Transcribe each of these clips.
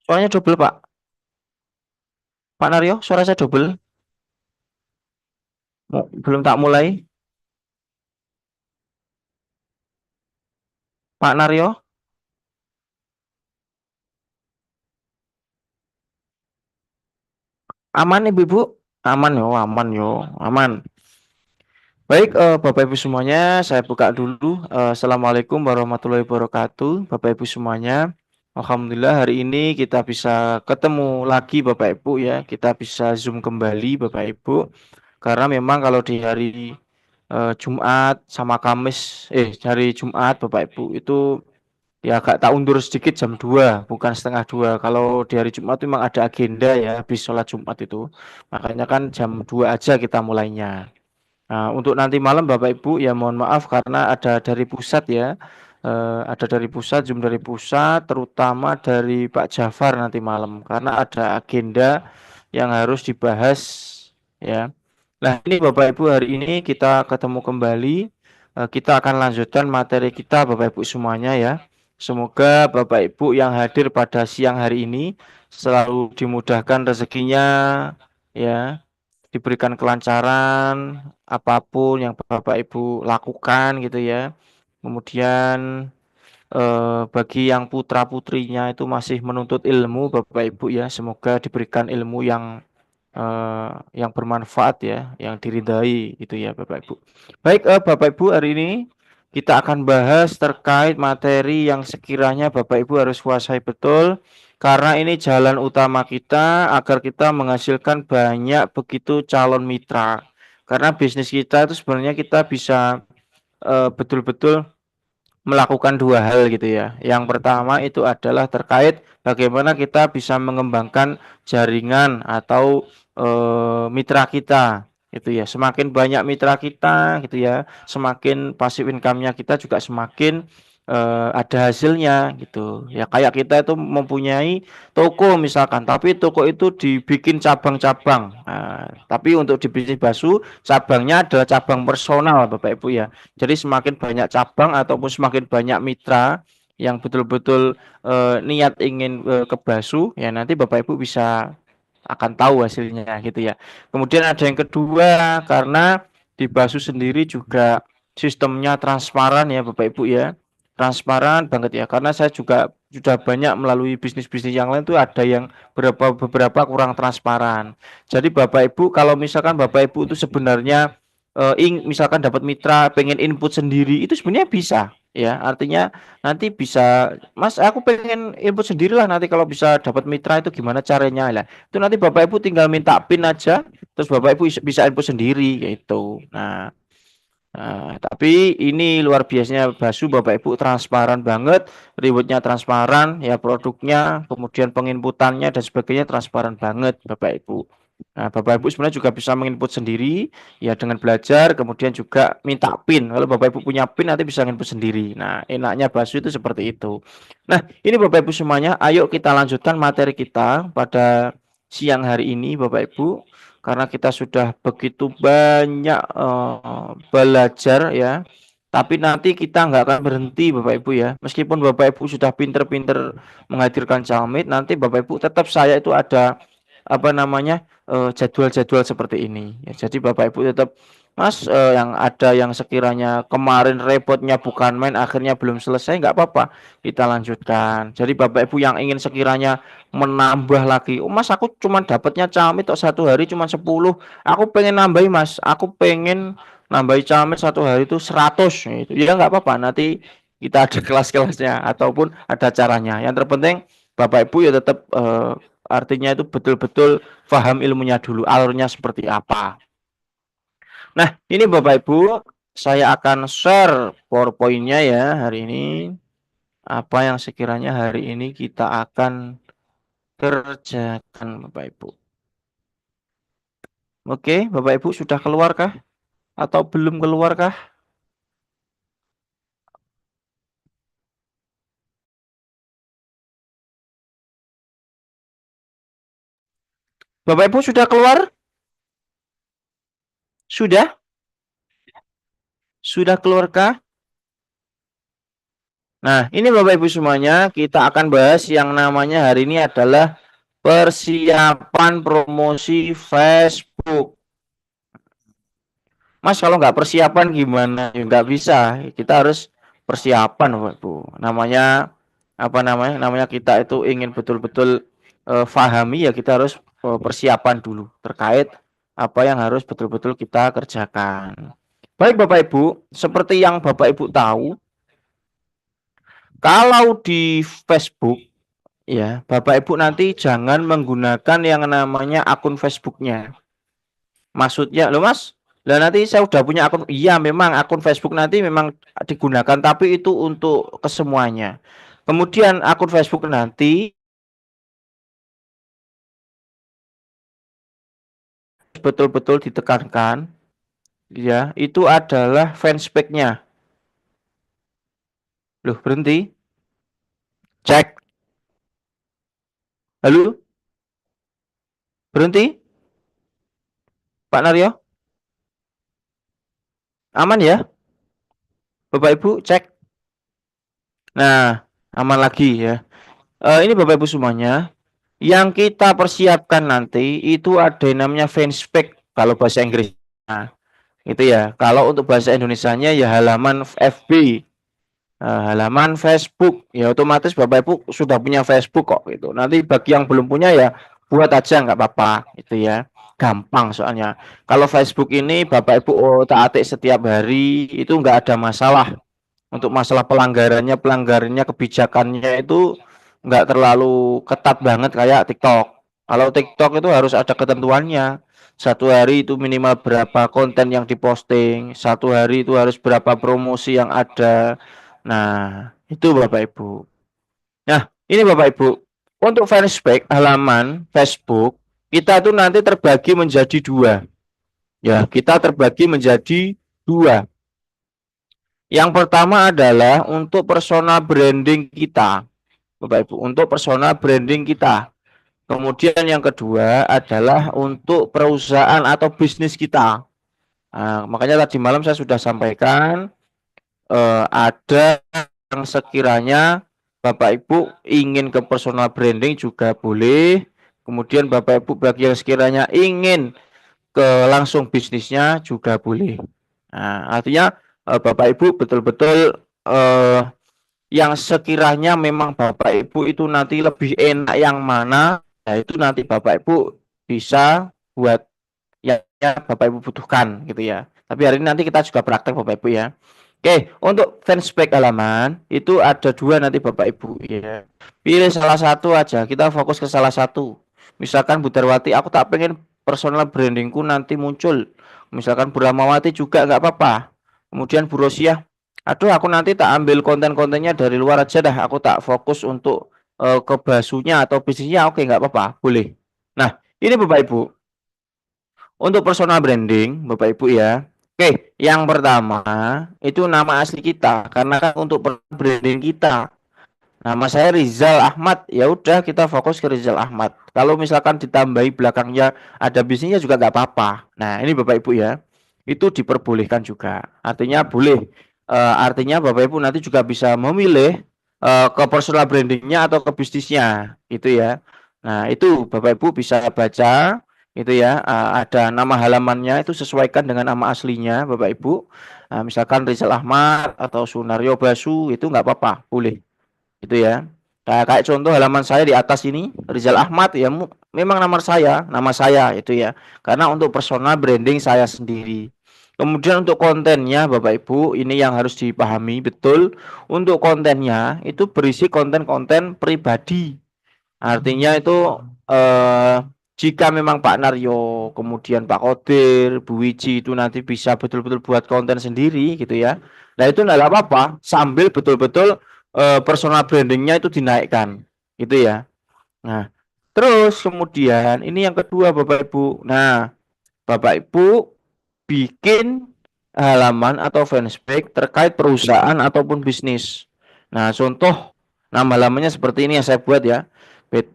Suaranya double, Pak. Pak Naryo, suara saya double. Belum tak mulai. Pak Naryo, aman Ibu-ibu? Aman yo, aman yo, aman. Baik, Bapak Ibu semuanya, saya buka dulu. Assalamualaikum warahmatullahi wabarakatuh, Bapak Ibu semuanya. Alhamdulillah hari ini kita bisa ketemu lagi Bapak Ibu ya. Kita bisa Zoom kembali Bapak Ibu. Karena memang kalau di hari Jumat sama Kamis, hari Jumat Bapak Ibu itu ya agak tak undur sedikit jam 2, bukan setengah 2. Kalau di hari Jumat itu memang ada agenda ya, habis sholat Jumat itu. Makanya kan jam 2 aja kita mulainya. Nah, untuk nanti malam Bapak Ibu ya mohon maaf karena ada dari pusat ya. Ada dari pusat, Zoom dari pusat, terutama dari Pak Jafar nanti malam karena ada agenda yang harus dibahas ya. Nah, ini Bapak Ibu hari ini kita ketemu kembali. Kita akan lanjutkan materi kita Bapak Ibu semuanya ya. Semoga Bapak Ibu yang hadir pada siang hari ini selalu dimudahkan rezekinya ya, diberikan kelancaran apapun yang Bapak Ibu lakukan gitu ya. Kemudian bagi yang putra-putrinya itu masih menuntut ilmu Bapak Ibu ya, semoga diberikan ilmu yang bermanfaat ya, yang diridai itu ya Bapak Ibu. Baik, Bapak Ibu hari ini kita akan bahas terkait materi yang sekiranya Bapak Ibu harus kuasai betul karena ini jalan utama kita agar kita menghasilkan banyak begitu calon mitra. Karena bisnis kita itu sebenarnya kita bisa betul-betul melakukan dua hal gitu ya. Yang pertama itu adalah terkait bagaimana kita bisa mengembangkan jaringan atau mitra kita gitu ya. Semakin banyak mitra kita gitu ya, semakin passive income-nya kita juga semakin ada hasilnya gitu. Ya kayak kita itu mempunyai toko misalkan, tapi toko itu dibikin cabang-cabang. Nah, tapi untuk di bisnis bakso cabangnya adalah cabang personal Bapak Ibu ya. Jadi semakin banyak cabang ataupun semakin banyak mitra yang betul-betul niat ingin ke Basu, ya nanti Bapak Ibu bisa akan tahu hasilnya gitu ya. Kemudian ada yang kedua karena di Basu sendiri juga sistemnya transparan ya Bapak Ibu ya. Transparan banget ya karena saya juga sudah banyak melalui bisnis-bisnis yang lain tuh ada yang beberapa kurang transparan. Jadi Bapak Ibu kalau misalkan Bapak Ibu itu sebenarnya misalkan dapat mitra pengen input sendiri itu sebenarnya bisa ya, artinya nanti bisa Mas aku pengen input sendiri lah, nanti kalau bisa dapat mitra itu gimana caranya lah, itu nanti Bapak Ibu tinggal minta PIN aja terus Bapak Ibu bisa input sendiri gitu. Tapi ini luar biasanya Basu Bapak Ibu transparan banget, rewardnya transparan, ya produknya, kemudian penginputannya dan sebagainya transparan banget Bapak Ibu. Nah, Bapak Ibu sebenarnya juga bisa menginput sendiri ya dengan belajar, kemudian juga minta PIN. Kalau Bapak Ibu punya PIN nanti bisa menginput sendiri. Nah, enaknya Basu itu seperti itu. Nah, ini Bapak Ibu semuanya, ayo kita lanjutkan materi kita pada siang hari ini Bapak Ibu karena kita sudah begitu banyak belajar ya. Tapi nanti kita nggak akan berhenti Bapak Ibu ya. Meskipun Bapak Ibu sudah pinter-pinter menghadirkan jalmit, nanti Bapak Ibu tetap saya itu ada apa namanya jadwal-jadwal seperti ini. Ya, jadi Bapak Ibu tetap Mas yang ada yang sekiranya kemarin repotnya bukan main akhirnya belum selesai nggak apa-apa kita lanjutkan. Jadi Bapak Ibu yang ingin sekiranya menambah lagi, oh Mas aku cuma dapatnya camit tok 1 hari cuma 10, aku pengen nambahin Mas, aku pengen nambahin camit 1 hari itu 100 itu ya nggak apa-apa, nanti kita ada kelas-kelasnya ataupun ada caranya. Yang terpenting Bapak Ibu ya tetap artinya itu betul-betul paham ilmunya dulu, alurnya seperti apa. Nah, ini Bapak Ibu, saya akan share PowerPoint-nya ya hari ini. Apa yang sekiranya hari ini kita akan kerjakan Bapak Ibu. Oke, Bapak Ibu sudah keluarkah? Atau belum keluarkah? Bapak Ibu sudah keluar? Sudah? Sudah keluarkah? Nah, ini Bapak Ibu semuanya, kita akan bahas yang namanya hari ini adalah persiapan promosi Facebook. Mas, kalau nggak persiapan gimana? Ya, nggak bisa. Kita harus persiapan, Bapak Ibu. Namanya apa namanya? Namanya kita itu ingin betul-betul pahami ya kita harus persiapan dulu terkait apa yang harus betul-betul kita kerjakan. Baik Bapak Ibu, seperti yang Bapak Ibu tahu, kalau di Facebook ya, Bapak Ibu nanti jangan menggunakan yang namanya akun Facebooknya. Maksudnya, loh Mas, lah nanti saya udah punya akun. Iya, memang akun Facebook nanti memang digunakan, tapi itu untuk kesemuanya. Kemudian akun Facebook nanti betul-betul ditekankan, ya, itu adalah fanspage-nya. Loh, berhenti. Cek. Halo, berhenti. Pak Naryo, aman ya? Bapak Ibu, cek. Nah, aman lagi ya. Ini Bapak Ibu semuanya, yang kita persiapkan nanti itu ada yang namanya fanspage kalau bahasa Inggris. Nah, itu ya. Kalau untuk bahasa Indonesianya ya halaman FB, halaman Facebook. Ya otomatis Bapak Ibu sudah punya Facebook kok gitu. Nanti bagi yang belum punya ya buat aja nggak apa-apa itu ya. Gampang soalnya. Kalau Facebook ini Bapak Ibu otak-atik setiap hari itu nggak ada masalah. Untuk masalah pelanggarannya kebijakannya itu nggak terlalu ketat banget kayak TikTok. Kalau TikTok itu harus ada ketentuannya. Satu hari itu minimal berapa konten yang diposting, satu hari itu harus berapa promosi yang ada. Nah, itu Bapak Ibu. Nah, ini Bapak Ibu, untuk fanspage halaman Facebook, kita tuh nanti terbagi menjadi dua. Ya, kita terbagi menjadi dua. Yang pertama adalah untuk persona branding kita, Bapak Ibu, untuk persona branding kita. Kemudian yang kedua adalah untuk perusahaan atau bisnis kita. Nah, makanya tadi malam saya sudah sampaikan ada yang sekiranya Bapak Ibu ingin ke personal branding juga boleh. Kemudian Bapak Ibu bagi yang sekiranya ingin ke langsung bisnisnya juga boleh. Nah, artinya Bapak Ibu betul-betul eh, yang sekiranya memang Bapak Ibu itu nanti lebih enak yang mana, ya itu nanti Bapak Ibu bisa buat yang Bapak Ibu butuhkan gitu ya. Tapi hari ini nanti kita juga praktek Bapak Ibu ya. Oke, untuk fanspage halaman itu ada dua nanti Bapak Ibu ya. Pilih salah satu aja, kita fokus ke salah satu. Misalkan Bu Darwati, aku tak pengen personal brandingku nanti muncul. Misalkan Bu Ramawati juga nggak apa-apa. Kemudian Bu Rosia, aduh aku nanti tak ambil konten-kontennya dari luar aja dah. Aku tak fokus untuk ke basunya atau bisnisnya, oke nggak apa-apa, boleh. Nah, ini Bapak Ibu, untuk personal branding, Bapak Ibu ya. Oke, yang pertama itu nama asli kita karena kan untuk branding kita. Nama saya Rizal Ahmad. Ya udah kita fokus ke Rizal Ahmad. Kalau misalkan ditambahi belakangnya ada bisnisnya juga nggak apa-apa. Nah, ini Bapak Ibu ya. Itu diperbolehkan juga. Artinya boleh. Artinya Bapak Ibu nanti juga bisa memilih ke personal brandingnya atau ke bisnisnya, gitu ya. Nah, itu Bapak Ibu bisa baca itu ya, ada nama halamannya itu sesuaikan dengan nama aslinya Bapak Ibu. Nah, misalkan Rizal Ahmad atau Sunario Basu itu nggak apa-apa, boleh itu ya. Kayak contoh halaman saya di atas ini Rizal Ahmad ya memang nama saya itu ya. Karena untuk personal branding saya sendiri. Kemudian untuk kontennya Bapak Ibu ini yang harus dipahami betul. Untuk kontennya itu berisi konten-konten pribadi. Artinya itu eh, jika memang Pak Naryo, kemudian Pak Kodir, Bu Wiji itu nanti bisa betul-betul buat konten sendiri gitu ya. Nah itu enggak apa-apa, sambil betul-betul personal brandingnya itu dinaikkan, gitu ya. Nah, terus kemudian ini yang kedua Bapak Ibu. Nah, Bapak Ibu bikin halaman atau fanspage terkait perusahaan ataupun bisnis. Nah, contoh nama halamannya seperti ini yang saya buat ya.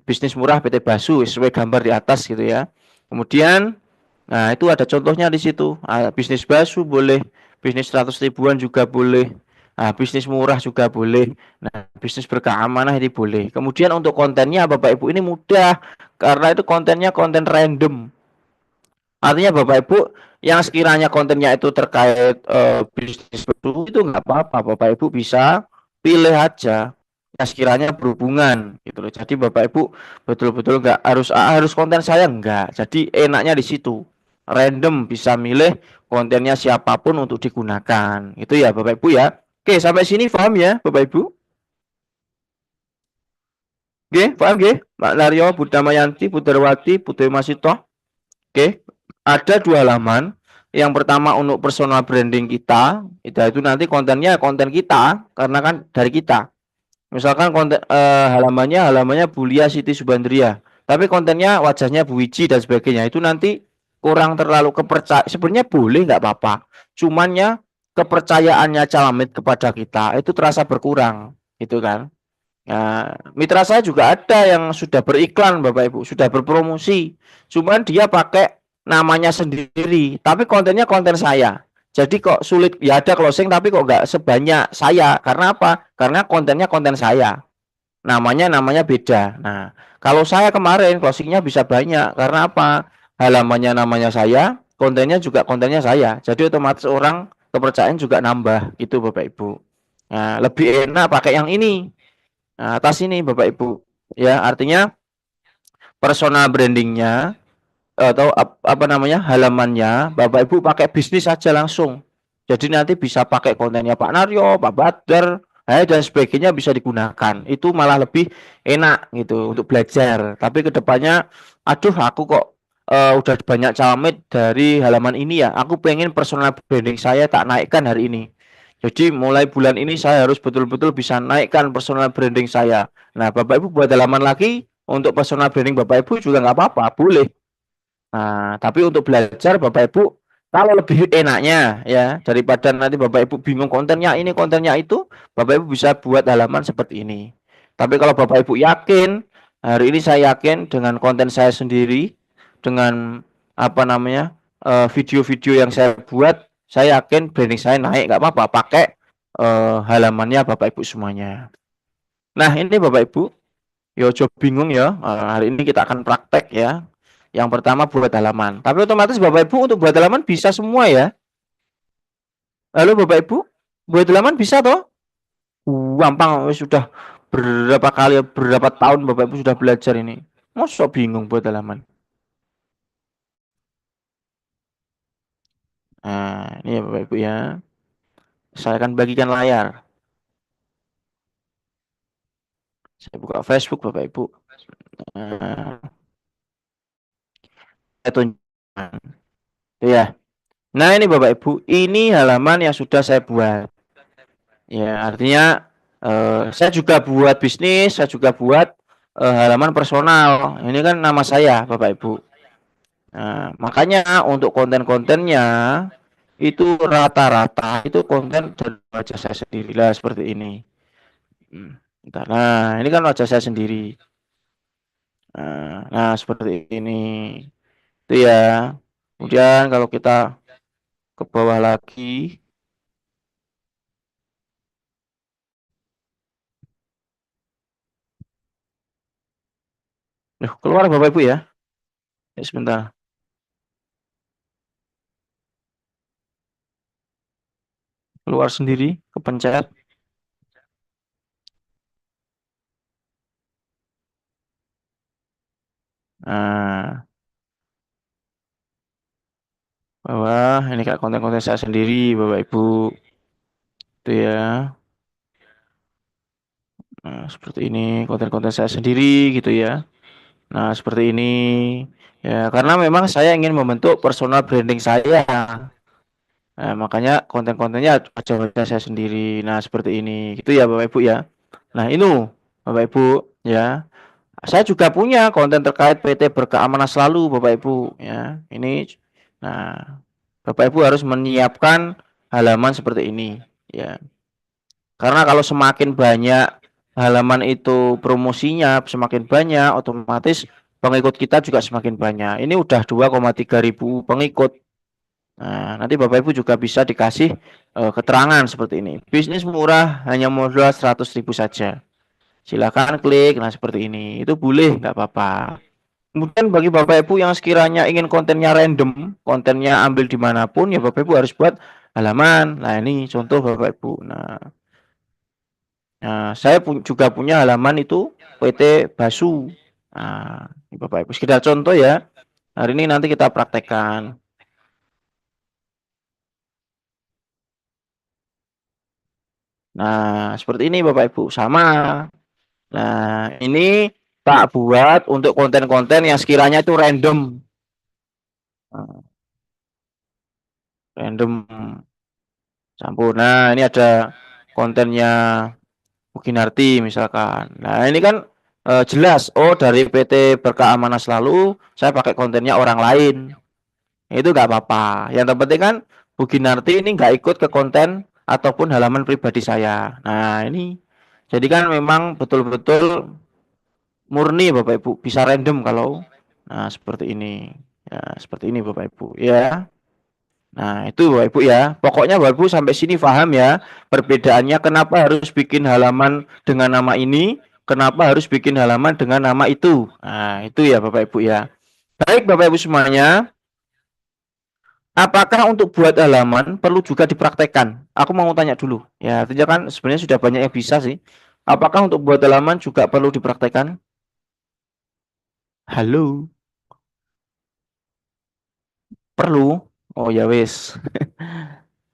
Bisnis murah PT Basu sesuai gambar di atas gitu ya. Kemudian nah itu ada contohnya di situ. Bisnis Basu boleh, bisnis 100 ribuan juga boleh. Nah, bisnis murah juga boleh. Nah, bisnis berkeamanan ini boleh. Kemudian untuk kontennya Bapak Ibu ini mudah karena itu kontennya konten random. Artinya Bapak Ibu yang sekiranya kontennya itu terkait bisnis itu nggak apa-apa. Bapak Ibu bisa pilih aja yang sekiranya berhubungan gitu loh. Jadi Bapak Ibu betul-betul nggak harus konten saya enggak. Jadi enaknya di situ. Random bisa milih kontennya siapapun untuk digunakan. Itu ya Bapak Ibu ya. Oke, sampai sini paham ya Bapak Ibu? Oke, paham ya? Mbak Naryo, Bu Damayanti, Bu Darwati, Putri Masito. Oke, ada dua halaman. Yang pertama untuk personal branding kita, itu nanti kontennya konten kita, karena kan dari kita. Misalkan konten halamannya Bulia Siti Subandria, tapi kontennya wajahnya Bu Wiji dan sebagainya. Itu nanti kurang terlalu kepercayaan. Sebenarnya boleh nggak apa-apa, cuman ya kepercayaannya Calamit kepada kita itu terasa berkurang, gitu kan? Nah, mitra saya juga ada yang sudah beriklan Bapak Ibu, sudah berpromosi. Cuman dia pakai namanya sendiri, tapi kontennya konten saya. Jadi kok sulit ya ada closing tapi kok nggak sebanyak saya. Karena apa? Karena kontennya konten saya. Namanya beda. Nah, kalau saya kemarin closingnya bisa banyak karena apa? Halamannya namanya saya, kontennya juga kontennya saya. Jadi otomatis orang kepercayaan juga nambah gitu Bapak Ibu. Nah, lebih enak pakai yang ini. Nah, atas ini Bapak Ibu. Ya, artinya personal brandingnya atau apa namanya halamannya Bapak Ibu pakai bisnis saja langsung. Jadi nanti bisa pakai kontennya Pak Naryo, Pak Badar, dan sebagainya bisa digunakan. Itu malah lebih enak gitu untuk belajar. Tapi kedepannya, aduh aku kok udah banyak calamit dari halaman ini ya. Aku pengen personal branding saya tak naikkan hari ini. Jadi mulai bulan ini saya harus betul-betul bisa naikkan personal branding saya. Nah, Bapak Ibu buat halaman lagi untuk personal branding Bapak Ibu juga nggak apa-apa, boleh. Nah, tapi untuk belajar Bapak Ibu kalau lebih enaknya ya daripada nanti Bapak Ibu bingung kontennya itu, Bapak Ibu bisa buat halaman seperti ini. Tapi kalau Bapak Ibu yakin hari ini saya yakin dengan konten saya sendiri, dengan apa namanya video-video yang saya buat, saya yakin branding saya naik nggak apa-apa pakai halamannya Bapak Ibu semuanya. Nah ini Bapak Ibu, yo coba bingung ya. Hari ini kita akan praktek ya. Yang pertama buat halaman. Tapi otomatis Bapak Ibu untuk buat halaman bisa semua ya. Halo Bapak Ibu, buat halaman bisa toh? Gampang, sudah berapa kali, berapa tahun Bapak Ibu sudah belajar ini. Masa bingung buat halaman? Nah, ini ya Bapak Ibu ya. Saya akan bagikan layar. Saya buka Facebook Bapak Ibu. Nah, saya tunjukkan. Ya. Nah, ini Bapak Ibu, ini halaman yang sudah saya buat. Ya, artinya saya juga buat bisnis, saya juga buat halaman personal. Ini kan nama saya, Bapak Ibu. Nah, makanya untuk konten-kontennya itu rata-rata itu konten dari wajah saya sendiri lah seperti ini. Nah, ini kan wajah saya sendiri. Nah, seperti ini. Itu ya. Kemudian kalau kita ke bawah lagi, keluar Bapak Ibu ya. Ya, sebentar. Keluar sendiri, kepencet. Nah, bawah ini kayak konten-konten saya sendiri, Bapak Ibu. Itu ya. Nah, seperti ini konten-konten saya sendiri gitu ya. Nah, seperti ini. Ya, karena memang saya ingin membentuk personal branding saya. Nah, makanya konten-kontennya wajah-wajah saya sendiri. Nah, seperti ini. Gitu ya, Bapak Ibu ya. Nah, ini Bapak Ibu ya. Saya juga punya konten terkait PT Berkeamanan Selalu, Bapak Ibu ya. Ini nah, Bapak Ibu harus menyiapkan halaman seperti ini ya. Karena kalau semakin banyak halaman itu promosinya semakin banyak, otomatis pengikut kita juga semakin banyak. Ini udah 2,3 ribu pengikut. Nah, nanti Bapak Ibu juga bisa dikasih keterangan seperti ini. Bisnis murah hanya modal 100.000 saja. Silakan klik. Nah, seperti ini. Itu boleh, nggak apa-apa. Kemudian bagi Bapak Ibu yang sekiranya ingin kontennya random, kontennya ambil dimanapun, ya Bapak Ibu harus buat halaman. Nah, ini contoh Bapak Ibu. Saya juga punya halaman itu PT Basu. Nah, ini Bapak Ibu sekedar contoh ya. Hari ini nanti kita praktekkan. Nah, seperti ini Bapak Ibu, sama. Nah, ini tak buat untuk konten-konten yang sekiranya itu random. Nah, random campur. Nah, ini ada kontennya mungkin arti misalkan. Nah, ini kan jelas, oh dari PT Berkah Amanah Selalu, saya pakai kontennya orang lain. Itu nggak apa-apa. Yang terpenting kan Buginarti ini nggak ikut ke konten ataupun halaman pribadi saya. Nah, ini jadi kan memang betul-betul murni Bapak Ibu, bisa random kalau seperti ini. Ya, seperti ini Bapak Ibu. Ya. Nah, itu Bapak Ibu ya. Pokoknya Bapak Ibu sampai sini paham ya perbedaannya kenapa harus bikin halaman dengan nama ini, kenapa harus bikin halaman dengan nama itu. Nah, itu ya Bapak Ibu ya. Baik Bapak Ibu semuanya, apakah untuk buat halaman perlu juga dipraktekkan? Aku mau tanya dulu. Ya, artinya kan sebenarnya sudah banyak yang bisa sih. Apakah untuk buat halaman juga perlu dipraktekkan? Halo, perlu? Oh ya wis.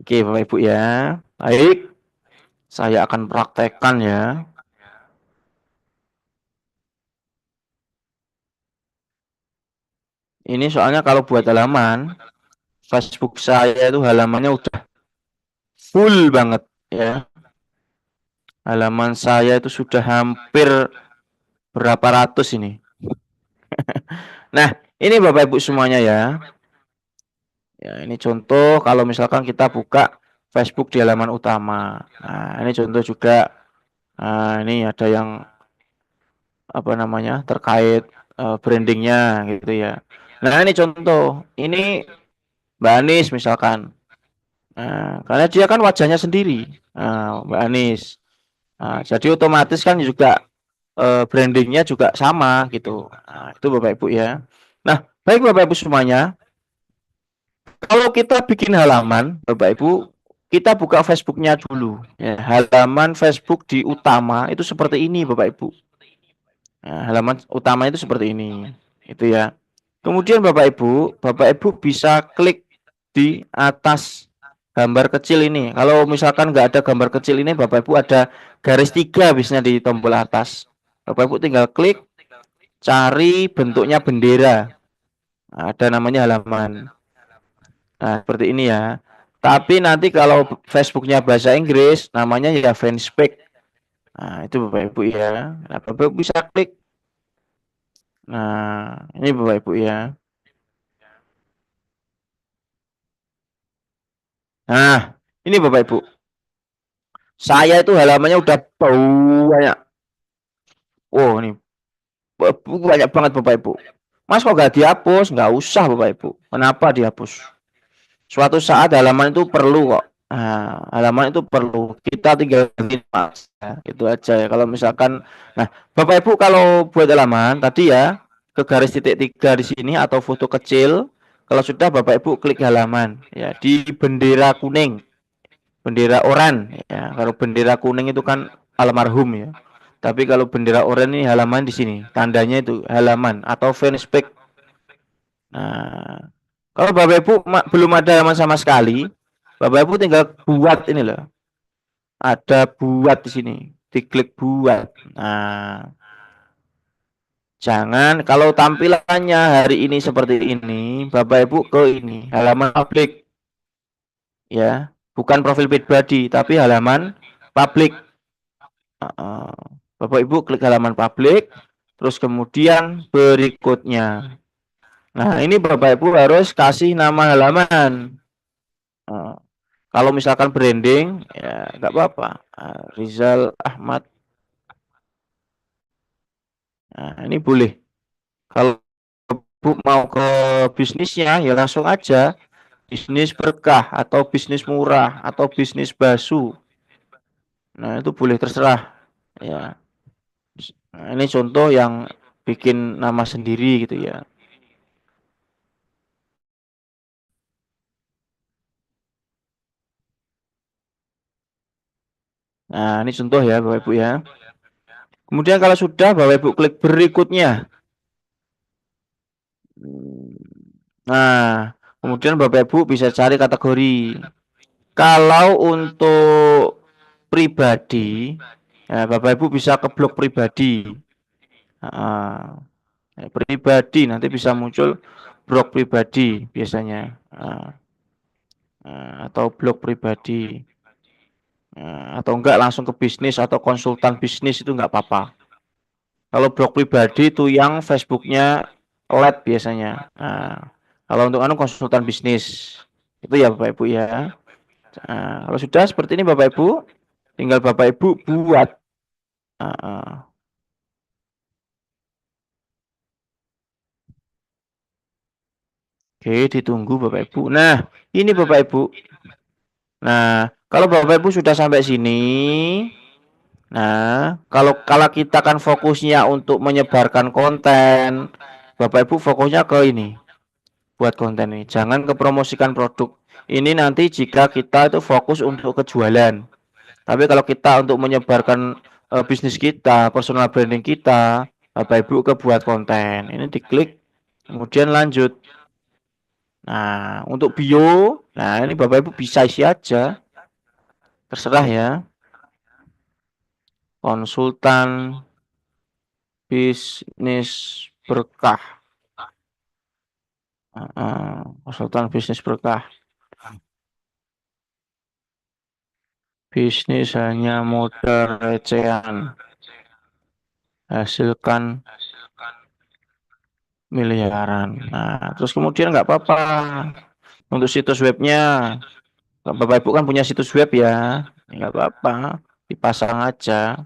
Oke, Bapak Ibu ya. Baik, saya akan praktekkan ya. Ini soalnya kalau buat halaman, Facebook saya itu halamannya udah full banget ya. Halaman saya itu sudah hampir berapa ratus ini. Nah, ini Bapak Ibu semuanya ya. Ya, ini contoh kalau misalkan kita buka Facebook di halaman utama. Nah, ini contoh juga. Nah, ini ada yang apa namanya terkait brandingnya gitu ya. Nah, ini contoh. Ini Mbak Anies misalkan. Nah, karena dia kan wajahnya sendiri, Mbak Anies. Nah, jadi otomatis kan juga brandingnya juga sama gitu. Nah, itu Bapak Ibu ya. Nah, baik Bapak Ibu semuanya. Kalau kita bikin halaman, Bapak Ibu, kita buka Facebooknya dulu. Ya, halaman Facebook di utama itu seperti ini, Bapak Ibu. Nah, halaman utama itu seperti ini, itu ya. Kemudian Bapak Ibu bisa klik di atas gambar kecil ini. Kalau misalkan nggak ada gambar kecil ini, Bapak Ibu ada garis tiga biasanya di tombol atas. Bapak Ibu tinggal klik, cari bentuknya bendera. Nah, ada namanya halaman. Nah, seperti ini ya. Tapi nanti kalau Facebooknya bahasa Inggris, namanya ya fanspage. Nah, itu Bapak Ibu ya. Nah, Bapak Ibu bisa klik. Nah, ini Bapak Ibu ya. Nah, ini Bapak Ibu. Saya itu halamannya udah banyak. Oh, ini banyak banget Bapak Ibu. Mas kok nggak dihapus? Nggak usah Bapak Ibu. Kenapa dihapus? Suatu saat halaman itu perlu kok. Nah, halaman itu perlu. Kita tinggal ganti mas. Ya, itu aja ya. Kalau misalkan, nah Bapak Ibu kalau buat halaman tadi ya ke garis titik tiga di sini atau foto kecil. Kalau sudah Bapak Ibu klik halaman ya di bendera kuning, bendera oranye ya. Kalau bendera kuning itu kan almarhum ya. Tapi kalau bendera oranye ini halaman di sini. Tandanya itu halaman atau fanspage. Nah, kalau Bapak Ibu belum ada halaman sama sekali, Bapak Ibu tinggal buat ini loh. Ada buat di sini. Diklik buat. Nah, jangan kalau tampilannya hari ini seperti ini, Bapak Ibu ke ini, halaman publik ya. Bukan profil pribadi, tapi halaman publik. Bapak Ibu klik halaman publik, terus kemudian berikutnya. Nah, ini Bapak Ibu harus kasih nama halaman. Nah, kalau misalkan branding, ya nggak apa-apa. Rizal Ahmad. Nah, ini boleh. Kalau Bu mau ke bisnisnya, ya langsung aja. bisnis berkah atau bisnis murah atau bisnis basu. Nah, itu boleh terserah ya. Nah, ini contoh yang bikin nama sendiri gitu ya. Nah, ini contoh ya Bapak Ibu ya. Kemudian kalau sudah Bapak Ibu klik berikutnya. Nah, kemudian Bapak Ibu bisa cari kategori. Kalau untuk pribadi, ya Bapak Ibu bisa ke blog pribadi. Nah, pribadi nanti bisa muncul blog pribadi biasanya. Atau blog pribadi. Atau enggak langsung ke bisnis atau konsultan bisnis itu enggak apa-apa. Kalau blog pribadi itu yang Facebooknya LED biasanya. Nah, kalau untuk anu konsultan bisnis itu ya Bapak Ibu ya. Nah, kalau sudah seperti ini Bapak Ibu, tinggal Bapak Ibu buat. Nah, oke, ditunggu Bapak Ibu. Nah, ini Bapak Ibu. Nah, kalau Bapak Ibu sudah sampai sini, nah, kalau kita kan fokusnya untuk menyebarkan konten, Bapak Ibu fokusnya ke ini, buat konten ini. Jangan ke promosikan produk. Ini nanti jika kita itu fokus untuk kejualan. Tapi kalau kita untuk menyebarkan bisnis kita, personal branding kita, Bapak Ibu ke buat konten. Ini diklik, kemudian lanjut. Nah, untuk bio, nah ini Bapak Ibu bisa isi aja, terserah ya. Konsultan bisnis berkah. Konsultan bisnis berkah. Bisnis hanya modal recehan. Hasilkan miliaran. Nah, terus kemudian nggak apa-apa. Untuk situs webnya, Bapak Ibu kan punya situs web ya, nggak apa-apa, dipasang aja.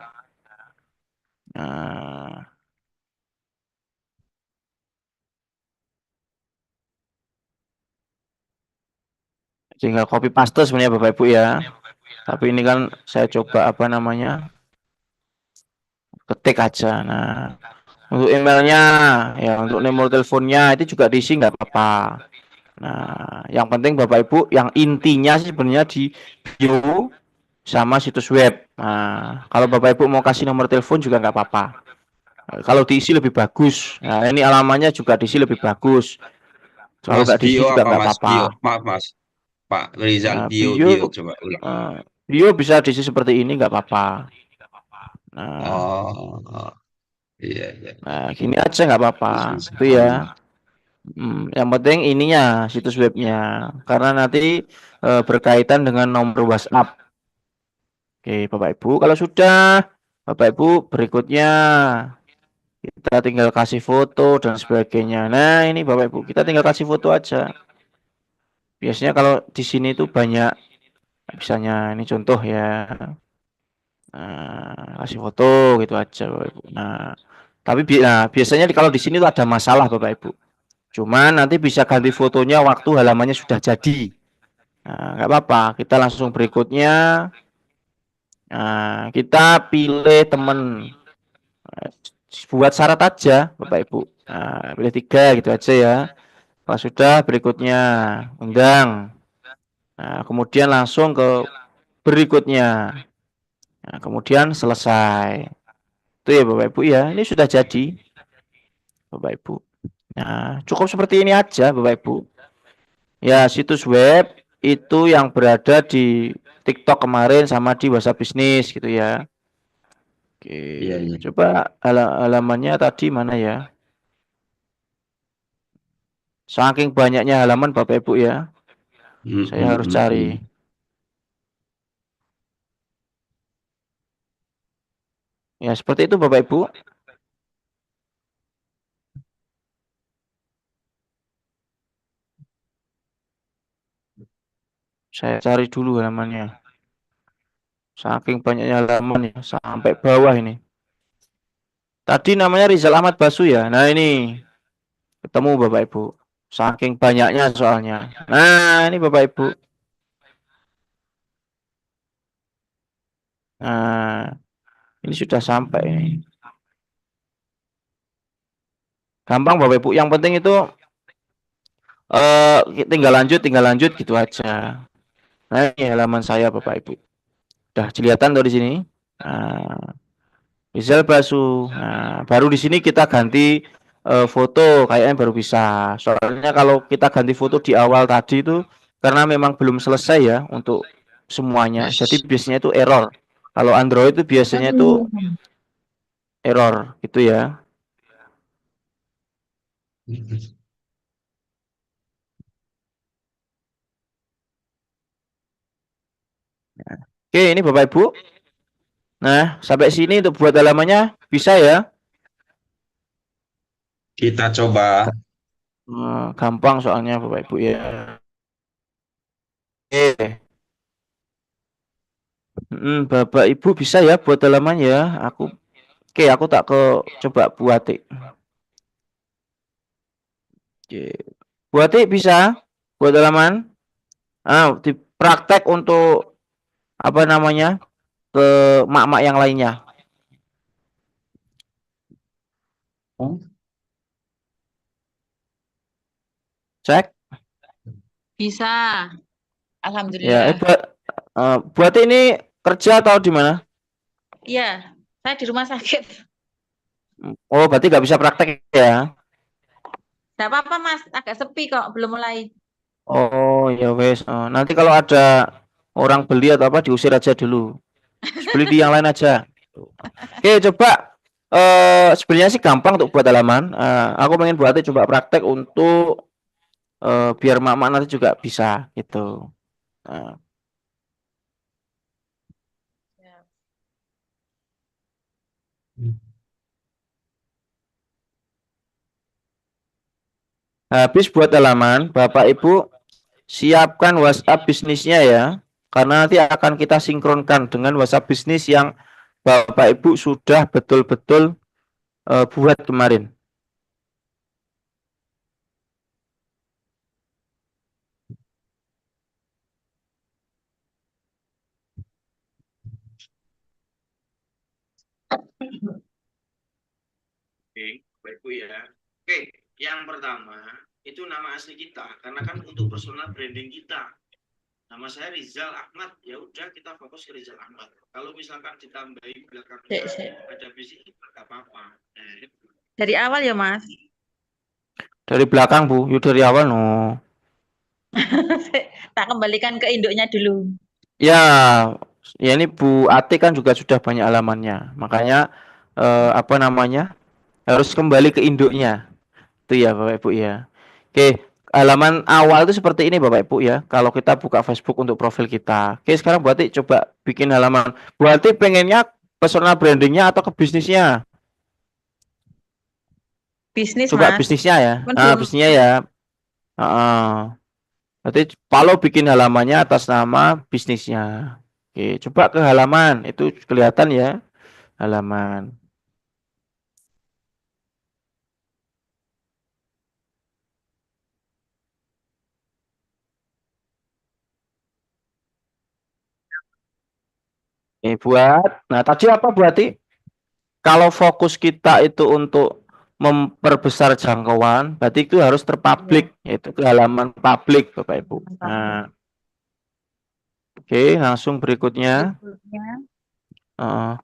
Nah, tinggal copy paste sebenarnya Bapak Ibu ya. Tapi ini kan saya coba apa namanya, ketik aja. Nah, untuk emailnya, ya untuk nomor teleponnya itu juga diisi nggak apa-apa. Nah, yang penting Bapak Ibu, yang intinya sih sebenarnya di bio sama situs web. Nah, kalau Bapak Ibu mau kasih nomor telepon juga nggak apa-apa. Kalau diisi lebih bagus. Nah, ini alamannya juga diisi lebih bagus. Kalau Mas nggak diisi bio juga apa nggak Mas bio? apa-apa. Maaf Mas, Pak Rizal Nah, bio coba ulang. bio bisa diisi seperti ini nggak apa-apa. Nah, Oh, iya iya. gini aja nggak apa-apa. Bisnis Itu ya. online. Yang penting ininya situs webnya. Karena nanti berkaitan dengan nomor WhatsApp. Oke, Bapak Ibu. Kalau sudah, Bapak Ibu berikutnya kita tinggal kasih foto dan sebagainya. Nah, ini Bapak Ibu, kita tinggal kasih foto aja. Biasanya kalau di sini tuh banyak, misalnya ini contoh ya. Nah, kasih foto gitu aja Bapak Ibu. Nah, tapi biasanya kalau di sini tuh ada masalah Bapak Ibu. Cuman nanti bisa ganti fotonya waktu halamannya sudah jadi. Nah, nggak apa-apa. Kita langsung berikutnya. Nah, kita pilih teman. Buat syarat aja Bapak Ibu. Nah, pilih 3 gitu aja ya. Kalau sudah berikutnya undang. Nah, kemudian langsung ke berikutnya. Nah, kemudian selesai. Itu ya Bapak Ibu ya. Ini sudah jadi Bapak Ibu. Nah, cukup seperti ini aja Bapak Ibu. Ya, situs web itu yang berada di TikTok kemarin sama di WhatsApp bisnis gitu ya. Oke, Iya iya. coba halamannya tadi mana ya? Saking banyaknya halaman Bapak Ibu ya. Saya harus cari. Mm. Ya, seperti itu Bapak Ibu. Saya cari dulu halamannya. Saking banyaknya halaman ya, sampai bawah ini. Tadi namanya Rizal Ahmad Basu ya. Nah, ini ketemu Bapak Ibu. Saking banyaknya soalnya. Nah, ini Bapak Ibu. Nah, ini sudah sampai. Gampang Bapak Ibu. Yang penting itu tinggal lanjut gitu aja. Nah, ini halaman saya Bapak Ibu. Udah kelihatan tuh di sini. Nah, Rizal Basu. Nah, baru di sini kita ganti foto kayaknya baru bisa. Soalnya kalau kita ganti foto di awal tadi itu karena memang belum selesai ya untuk semuanya. Jadi Yes. biasanya itu error. Kalau Android itu biasanya itu error gitu ya. Oke, ini Bapak Ibu. Nah, sampai sini untuk buat halamannya bisa ya. Kita coba. Gampang soalnya Bapak Ibu ya. Oke. Bapak Ibu bisa ya buat halaman ya. Aku tak ke coba buat. Oke. Buat bisa buat halaman. Dipraktek untuk apa namanya ke mak-mak yang lainnya. Oh, Cek Bisa, ya. alhamdulillah. Buat ini kerja atau di mana? Iya, saya di rumah sakit. Oh, berarti nggak bisa praktek ya? Tidak apa-apa, Mas. Agak sepi kok, belum mulai. Oh, ya wes. Nanti kalau ada orang beli atau apa diusir aja dulu. Terus beli di yang lain aja. Oke, coba. Sebenarnya sih gampang untuk buat halaman. Aku pengen buatnya coba praktek untuk biar mak-mak nanti juga bisa gitu. Nah, Ya. habis buat halaman, Bapak Ibu siapkan WhatsApp bisnisnya ya. Karena nanti akan kita sinkronkan dengan WhatsApp bisnis yang Bapak Ibu sudah betul-betul buat kemarin. Oke, Bapak Ibu ya. Oke, yang pertama itu nama asli kita, karena kan untuk personal branding kita. Nama saya Rizal Ahmad. Ya udah kita fokus ke Rizal Ahmad. Kalau misalkan ditambahin belakangnya Sik, sik. ada bisnis nggak apa-apa. Dari awal ya, Mas. Dari belakang Bu, yuk dari awal no. Tak kembalikan ke induknya dulu. Ya, ya ini Bu Ati kan juga sudah banyak halamannya. Makanya apa namanya? Harus kembali ke induknya. Itu ya Bapak Ibu ya. Oke, halaman awal itu seperti ini Bapak Ibu ya. Kalau kita buka Facebook untuk profil kita. Oke, sekarang Bu Ati coba bikin halaman. Bu Ati pengennya personal brandingnya atau ke bisnisnya? Bisnis, Coba Mas. bisnisnya ya. Cuman belum. Bisnisnya ya. Berarti kalau bikin halamannya atas nama bisnisnya. Oke, coba ke halaman. Itu kelihatan ya, halaman. Nah tadi apa berarti? Kalau fokus kita itu untuk memperbesar jangkauan, berarti itu harus Iya, terpublik, yaitu ke halaman publik, Bapak Ibu. mantap. Nah, oke, langsung berikutnya. Berikutnya. Uh,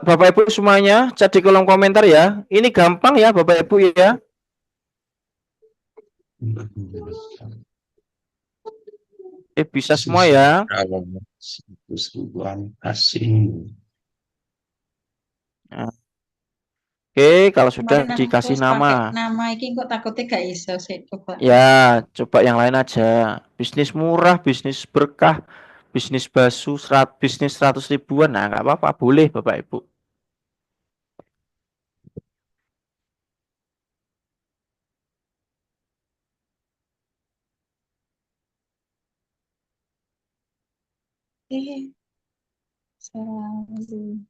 Bapak Ibu semuanya, chat di kolom komentar ya. Ini gampang ya, Bapak Ibu ya. Bisa semua ya. Kalau sebuah asing. Nah, oke, kalau sudah Kemarin aku dikasih pakai nama, nama ini kok takutnya gak iso sih. Coba. ya coba yang lain aja. Bisnis murah, bisnis berkah, bisnis basu, bisnis 100 ribuan. Nah, nggak apa-apa, boleh Bapak Ibu. Eh, selalu.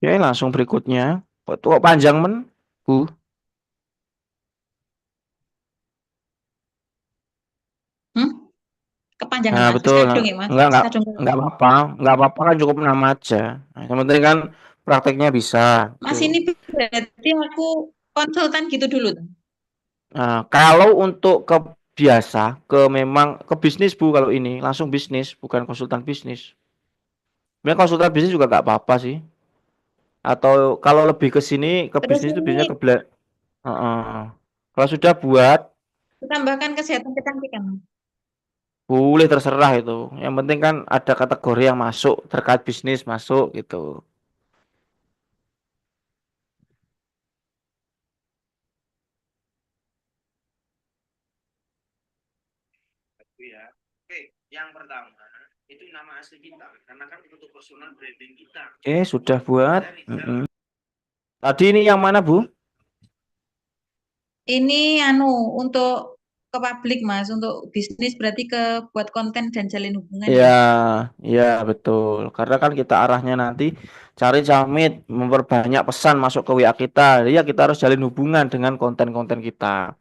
Oke, langsung berikutnya. Kok panjang men, Bu? Hmm? Kepanjangan Nah, Mas. Wis betul. kadung ya Mas. Enggak, Wis enggak, kadung. enggak apa-apa. Enggak apa-apa kan cukup nama aja. Nah, yang penting kan prakteknya bisa. Mas Tuh. ini berarti aku konsultan gitu dulu tuh. Nah, kalau untuk ke biasa, ke memang ke bisnis Bu kalau ini. Langsung bisnis, bukan konsultan bisnis. Sebenarnya konsultan bisnis juga nggak apa-apa sih. Atau kalau lebih ke sini, ke Terus bisnis itu ini biasanya ke Heeh. Kalau sudah buat, tambahkan kesehatan kecantikan. boleh terserah itu. Yang penting kan ada kategori yang masuk terkait bisnis masuk gitu. Itu ya. Oke, yang pertama itu nama asli kita karena kan untuk personal branding kita. Oke, sudah buat. Tadi ini yang mana, Bu? Ini untuk ke publik Mas, untuk bisnis berarti ke buat konten dan jalin hubungan Ya, ya. ya betul. Karena kan kita arahnya nanti cari camit, memperbanyak pesan masuk ke WA kita. Jadi ya kita harus jalin hubungan dengan konten-konten kita.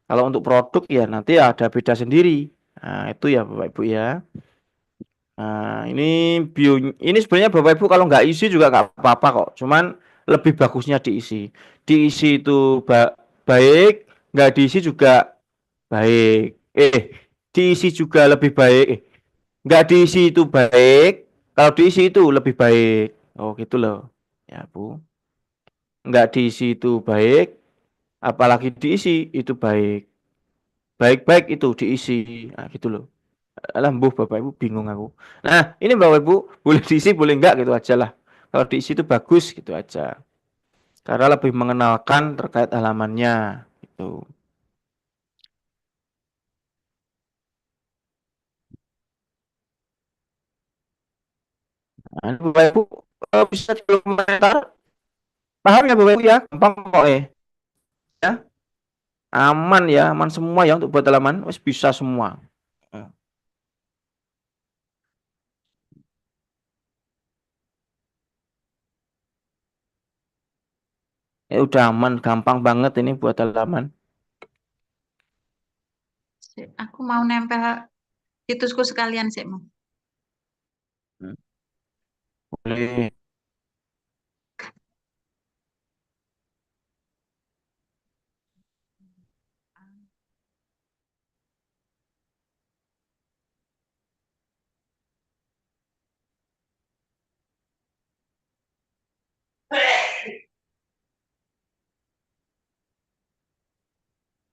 Kalau untuk produk ya nanti ada beda sendiri. Nah, itu ya Bapak Ibu ya. Nah, ini bio ini sebenarnya Bapak Ibu kalau nggak isi juga nggak apa-apa kok. Cuman lebih bagusnya diisi. Diisi itu baik, nggak diisi juga baik. Diisi juga lebih baik. Nggak diisi itu baik, kalau diisi itu lebih baik. Oh gitu loh. Ya Bu. Nggak diisi itu baik, apalagi diisi itu baik. Baik-baik itu diisi. Nah, gitu loh. Alah, mbuh Bapak Ibu bingung aku. Nah, ini Bapak Ibu boleh diisi boleh enggak gitu aja lah. Kalau diisi itu bagus gitu aja. Karena lebih mengenalkan terkait halamannya gitu. Nah, ini Bapak Ibu bisa di kolom komentar. Paham ya Bapak Ibu ya? Gampang kok ya. Aman ya, aman semua ya untuk buat halaman. Wes bisa semua. Ya udah aman, gampang banget ini buat halaman. Aku mau nempel situsku sekalian sih Mas. Hmm. Boleh.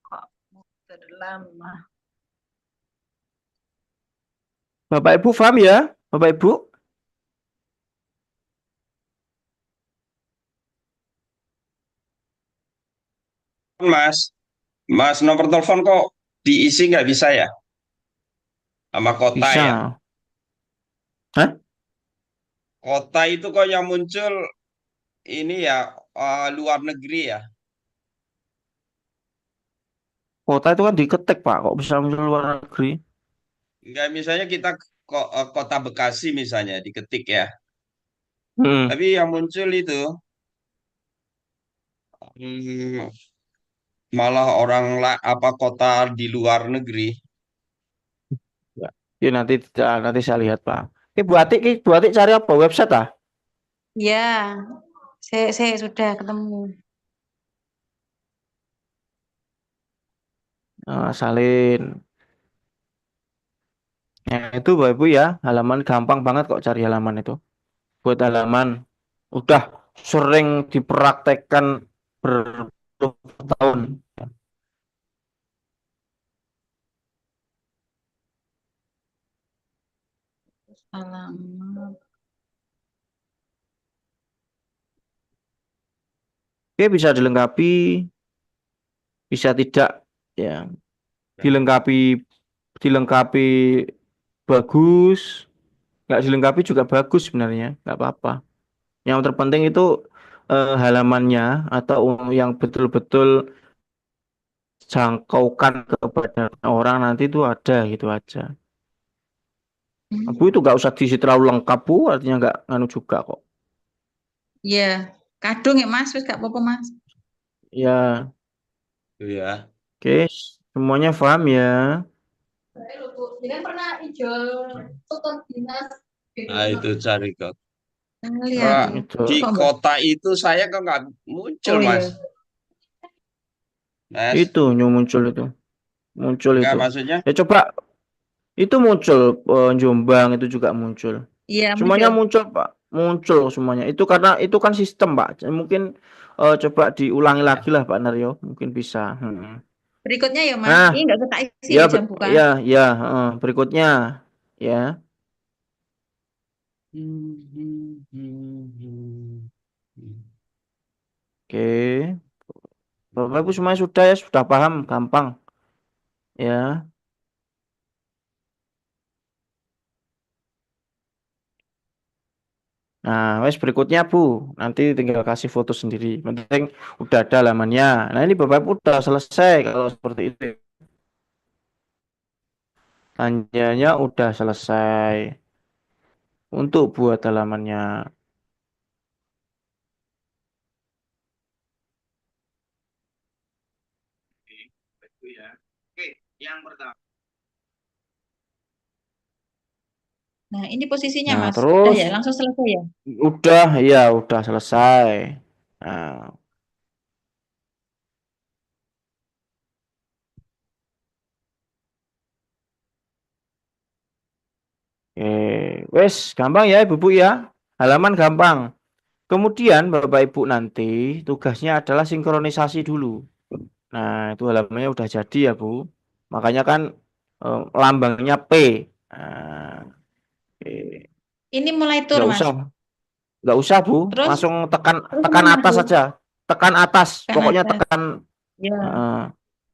Kok terlama. Bapak Ibu paham ya? Bapak Ibu? Mas, Mas nomor telepon kok diisi nggak bisa ya? Sama kota ya? Bisa. Hah? Kota itu kok yang muncul ini ya luar negeri ya? Kota itu kan diketik Pak, kok bisa muncul luar negeri? Enggak, misalnya kita kok kota Bekasi misalnya diketik ya. Hmm. Tapi yang muncul itu hmm, malah apa kota di luar negeri. Ya. Ya nanti saya lihat Pak. Bu Atik cari apa? Website ah? Ya, saya sudah ketemu. Salin. Ya, itu Bapak Ibu ya, halaman gampang banget kok cari halaman itu. Buat halaman udah sering dipraktekkan bertahun. Alamat. Oke, bisa dilengkapi, bisa tidak, ya. Dilengkapi, dilengkapi bagus, nggak dilengkapi juga bagus sebenarnya, nggak apa-apa. Yang terpenting itu halamannya atau yang betul-betul jangkaukan kepada orang nanti itu ada gitu aja. Bu itu nggak usah diisi terlalu lengkap Bu, artinya nggak nganu juga kok. Iya, kadung ya Mas, wis gak apa-apa Mas. Ya, Itu ya. oke, semuanya paham ya. Dia kan pernah ijol foto dinas Nah, itu cari kok. lihat Wah, Itu. di kok Mbak. kota itu saya kok nggak muncul, Oh Mas. iya. Mas, Itu yang muncul itu. Muncul enggak itu. maksudnya? Ya coba itu muncul Jombang itu juga muncul. Iya Semuanya muncul. muncul, Pak. Muncul semuanya. Itu karena itu kan sistem, Pak. Mungkin coba diulangi lagi lah, Pak Naryo. Mungkin bisa. Berikutnya ya Mas, Nah, ini nggak kita isi ya, ya jam buka. ya, ya. Berikutnya, ya. Oke. Bapak Ibu semuanya sudah ya, sudah paham, gampang. Ya. Nah, wes berikutnya Bu, nanti tinggal kasih foto sendiri. Penting udah ada halamannya. Nah, ini Bapak Ibu udah selesai kalau seperti itu. Tanjanya udah selesai untuk buat halamannya. Itu ya. Oke, yang pertama. Nah ini posisinya Nah, Mas, udah terus ya langsung selesai ya. udah selesai. Nah, oke, wes gampang ya Ibu ya. Halaman gampang. Kemudian Bapak Ibu nanti tugasnya adalah sinkronisasi dulu. Nah, itu halamannya udah jadi ya, Bu. Makanya kan lambangnya P. Nah, oke. Ini mulai tur Nggak Mas. usah, nggak usah, Bu. Terus Langsung tekan terus tekan kemana atas tuh? saja. Tekan atas. Kan Pokoknya atas. tekan. Ya. eh,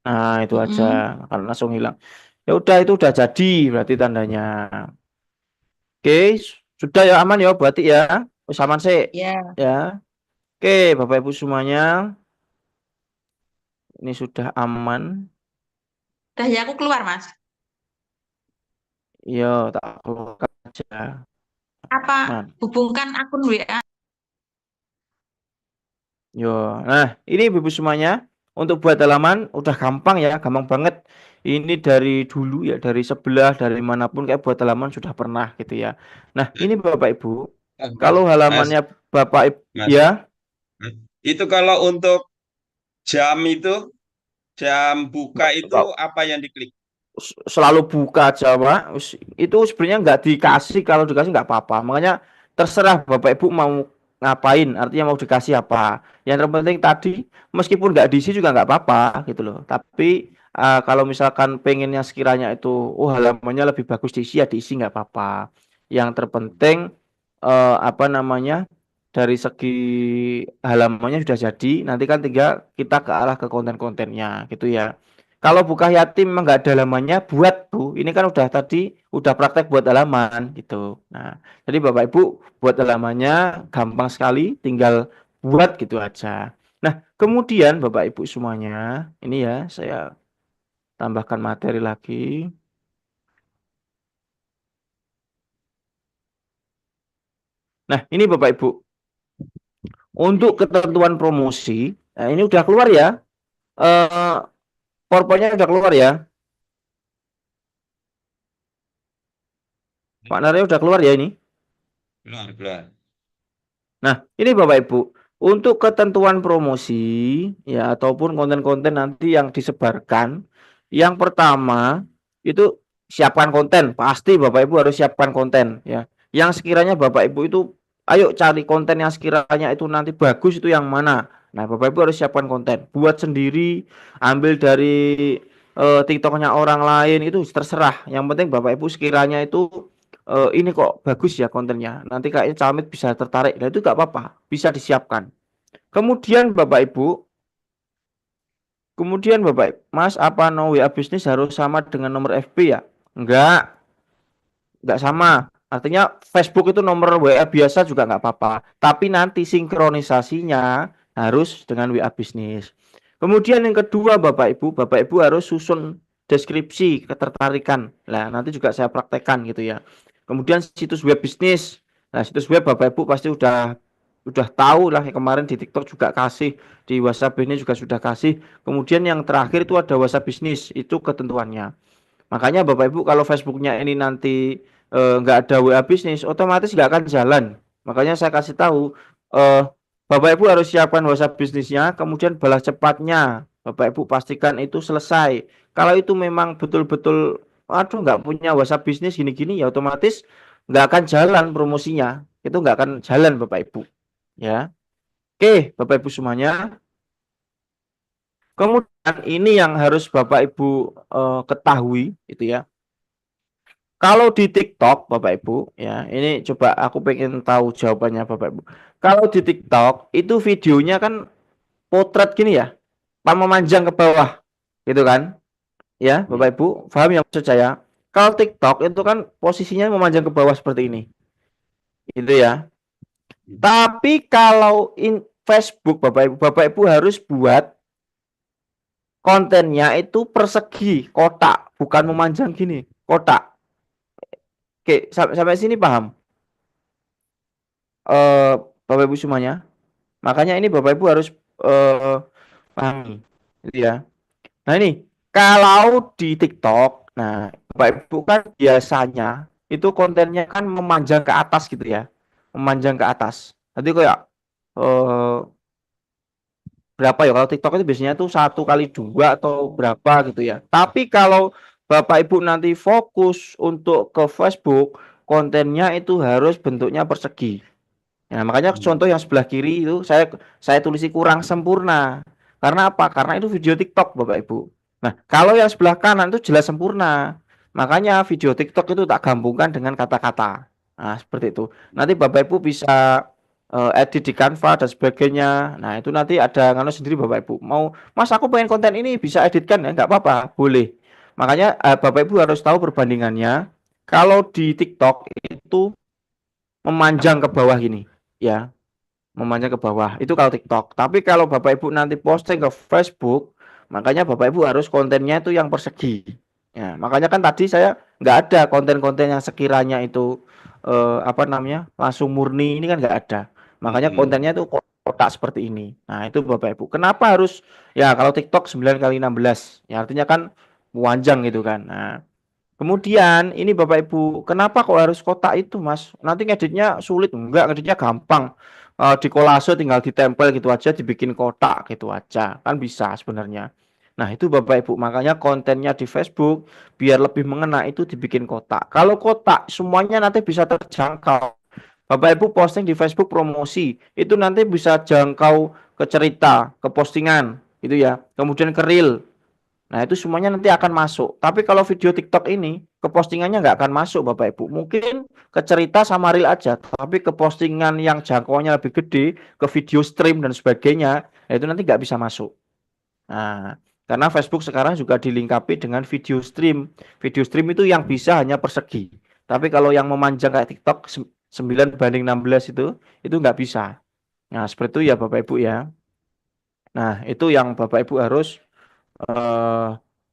nah, itu aja. Mm-mm. Akan langsung hilang. Ya udah, itu udah jadi berarti tandanya. Oke, sudah ya aman ya berarti ya. Wis aman sih. Ya. Ya. Oke, Bapak Ibu semuanya, ini sudah aman. Udah ya aku keluar Mas. Yo, tak keluar aja. Apa Man. hubungkan akun WA? Yo, nah ini ibu semuanya untuk buat halaman udah gampang ya, gampang banget. Ini dari dulu ya, dari sebelah, dari manapun kayak buat halaman sudah pernah gitu ya. Nah ini Bapak Ibu, Oh, kalau Mas, halamannya Bapak Ibu Mas. ya Itu kalau untuk jam itu, jam buka itu apa yang diklik? selalu buka aja Pak. Itu sebenarnya nggak dikasih, kalau dikasih nggak apa-apa. Makanya terserah Bapak Ibu mau ngapain, artinya mau dikasih apa. Yang terpenting tadi meskipun nggak diisi juga nggak apa-apa gitu loh. Tapi kalau misalkan pengennya sekiranya itu oh halamannya lebih bagus diisi ya diisi nggak apa-apa. Yang terpenting apa namanya dari segi halamannya sudah jadi, nanti kan tinggal kita ke arah ke konten-kontennya gitu ya. Kalau buka Yatim memang nggak ada halamannya, buat Bu. Ini kan udah tadi udah praktek buat halaman gitu. Nah, jadi Bapak Ibu buat halamannya gampang sekali, tinggal buat gitu aja. Nah, kemudian Bapak Ibu semuanya, ini ya saya tambahkan materi lagi. Nah, ini Bapak Ibu, untuk ketentuan promosi, nah ini udah keluar ya. Eh, PowerPoint-nya udah keluar ya. Pak Narya udah keluar ya ini. Keluar, keluar. Nah, ini Bapak Ibu, untuk ketentuan promosi ya ataupun konten-konten nanti yang disebarkan, yang pertama itu siapkan konten, pasti Bapak Ibu harus siapkan konten ya. Yang sekiranya Bapak Ibu itu ayo cari konten yang sekiranya itu nanti bagus itu yang mana. Nah, Bapak Ibu harus siapkan konten, buat sendiri, ambil dari TikToknya orang lain itu terserah. Yang penting Bapak Ibu sekiranya itu ini kok bagus ya kontennya. Nanti kayaknya Camit bisa tertarik. Nah itu nggak apa-apa, bisa disiapkan. Kemudian Bapak Ibu, Mas apa no WA bisnis harus sama dengan nomor FB ya? Enggak sama. Artinya Facebook itu nomor WA biasa juga nggak apa-apa. Tapi nanti sinkronisasinya harus dengan WA bisnis. Kemudian yang kedua Bapak Ibu harus susun deskripsi ketertarikan. Nah, nanti juga saya praktekkan gitu ya. Kemudian situs web bisnis. Nah, situs web Bapak Ibu pasti udah udah tahu lah kemarin di TikTok juga kasih, di WhatsApp ini juga sudah kasih. Kemudian yang terakhir itu ada WhatsApp bisnis, itu ketentuannya. Makanya Bapak Ibu kalau Facebooknya ini nanti nggak ada WA bisnis, otomatis nggak akan jalan. Makanya saya kasih tahu, eh, Bapak Ibu harus siapkan WhatsApp bisnisnya, kemudian balas cepatnya. Bapak Ibu pastikan itu selesai. Kalau itu memang betul-betul, aduh nggak punya WhatsApp bisnis gini-gini, ya otomatis nggak akan jalan promosinya. Itu nggak akan jalan Bapak Ibu. Ya, oke Bapak Ibu semuanya. Kemudian ini yang harus Bapak Ibu ketahui, itu ya. Kalau di TikTok, Bapak Ibu, ya, ini coba aku pengen tahu jawabannya Bapak Ibu. Kalau di TikTok itu videonya kan potret gini ya, memanjang ke bawah, gitu kan? Ya, Hmm. Bapak Ibu, paham yang maksud saya? Kalau TikTok itu kan posisinya memanjang ke bawah seperti ini, itu ya. Tapi kalau Facebook, Bapak Ibu harus buat kontennya itu persegi, kotak, bukan memanjang gini, kotak. Oke, sampai sini paham? Eh, Bapak Ibu semuanya. Makanya ini Bapak Ibu harus eh, pahami, gitu ya. Nah ini kalau di TikTok, nah Bapak Ibu kan biasanya itu kontennya kan memanjang ke atas gitu ya, memanjang ke atas. Nanti kayak eh, berapa ya kalau TikTok itu biasanya tuh 1 kali 2 atau berapa gitu ya. Tapi kalau Bapak Ibu nanti fokus untuk ke Facebook, kontennya itu harus bentuknya persegi. Nah, makanya contoh yang sebelah kiri itu saya tulisi kurang sempurna. Karena apa? Karena itu video TikTok, Bapak Ibu. Nah, kalau yang sebelah kanan itu jelas sempurna. Makanya video TikTok itu tak gabungkan dengan kata-kata. Nah, seperti itu. Nanti Bapak Ibu bisa edit di Canva dan sebagainya. Nah, itu nanti ada nganu sendiri Bapak Ibu. Mau, Mas aku pengen konten ini bisa editkan ya? Nggak apa-apa, boleh. Makanya Bapak Ibu harus tahu perbandingannya. Kalau di TikTok itu memanjang ke bawah gini, ya memanjang ke bawah. Itu kalau TikTok. Tapi kalau Bapak Ibu nanti posting ke Facebook, makanya Bapak Ibu harus kontennya itu yang persegi. Ya, makanya kan tadi saya nggak ada konten-konten yang sekiranya itu apa namanya langsung murni ini kan nggak ada. Makanya Hmm. kontennya itu kotak seperti ini. Nah itu Bapak Ibu. Kenapa harus ya kalau TikTok 9 kali 16? Ya artinya kan memanjang gitu kan. Nah kemudian ini Bapak Ibu, kenapa kok harus kotak itu, Mas? Nanti ngeditnya sulit, enggak, ngeditnya gampang. Di kolase tinggal ditempel gitu aja, dibikin kotak gitu aja, kan bisa sebenarnya. Nah itu Bapak Ibu, makanya kontennya di Facebook biar lebih mengena itu dibikin kotak. Kalau kotak semuanya nanti bisa terjangkau. Bapak Ibu posting di Facebook promosi, itu nanti bisa jangkau ke cerita, ke postingan, gitu ya. Kemudian ke reel. Nah, itu semuanya nanti akan masuk. Tapi kalau video TikTok ini, ke postingannya nggak akan masuk, Bapak Ibu. Mungkin ke cerita sama reel aja. Tapi ke postingan yang jangkauannya lebih gede, ke video stream dan sebagainya, ya itu nanti nggak bisa masuk. Nah, karena Facebook sekarang juga dilengkapi dengan video stream. Video stream itu yang bisa hanya persegi. Tapi kalau yang memanjang kayak TikTok, 9:16 itu nggak bisa. Nah, seperti itu ya Bapak Ibu ya. Nah, itu yang Bapak Ibu harus eh,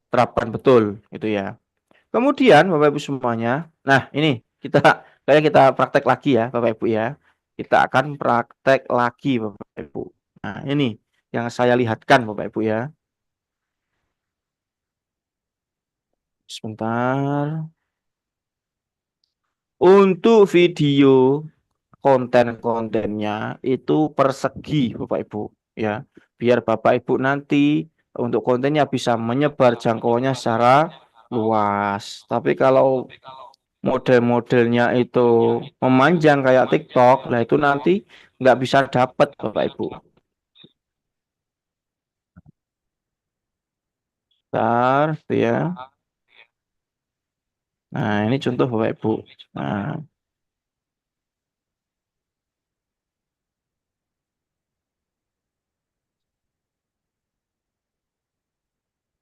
terapkan betul gitu ya. Kemudian Bapak Ibu semuanya, nah ini kita kayak kita praktek lagi ya Bapak Ibu ya. Kita akan praktek lagi Bapak Ibu. Nah ini yang saya lihatkan Bapak Ibu ya. Sebentar. Untuk video konten-kontennya itu persegi Bapak Ibu ya. Biar Bapak Ibu nanti untuk kontennya bisa menyebar jangkauannya secara luas. Tapi kalau model-modelnya itu memanjang kayak TikTok, nah itu nanti nggak bisa dapat Bapak Ibu. Bentar, tuh ya. Nah, ini contoh Bapak Ibu.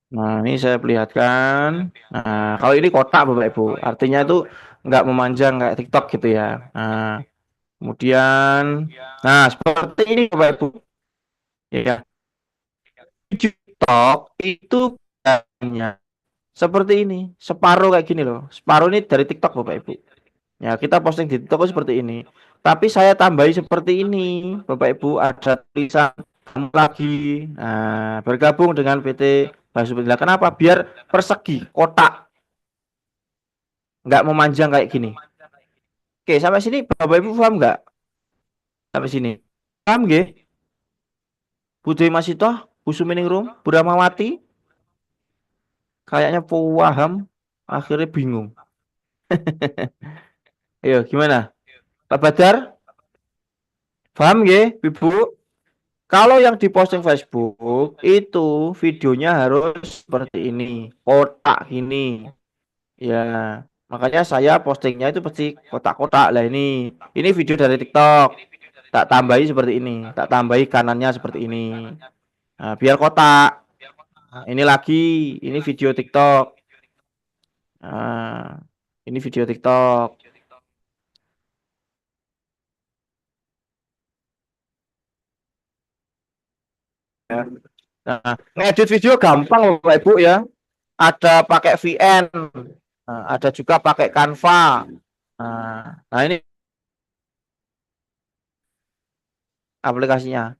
Nah, ini saya perlihatkan. Nah, kalau ini kotak Bapak Ibu, artinya itu nggak memanjang kayak TikTok gitu ya. Nah, kemudian, nah seperti ini Bapak Ibu. Ya, TikTok itu hanya seperti ini, separuh kayak gini loh. Separuh ini dari TikTok Bapak Ibu. Ya, kita posting di TikTok seperti ini. Tapi saya tambahi seperti ini, Bapak Ibu, ada tulisan kamu lagi. Nah, bergabung dengan PT Basuki. Kenapa? Biar persegi, kotak, nggak memanjang kayak gini. Oke, sampai sini Bapak Ibu paham nggak? Sampai sini. Paham nggih? Budhe Masito, Bu Suminingrum, Bu Ramawati, kayaknya paham, akhirnya bingung. Ayo, gimana? Pak Badar, paham nggih, Ibu? Kalau yang diposting Facebook itu videonya harus seperti ini, kotak gini. Ya, makanya saya postingnya itu pasti kotak-kotak lah ini video dari TikTok. Tak tambahi seperti ini, tak tambahi kanannya seperti ini. Nah, biar kotak. Ini lagi, ini video TikTok. Nah, ini video TikTok. Ya. Nah, ngedit video gampang loh Bapak Ibu ya. Ada pakai VN, nah, ada juga pakai Canva. Nah ini aplikasinya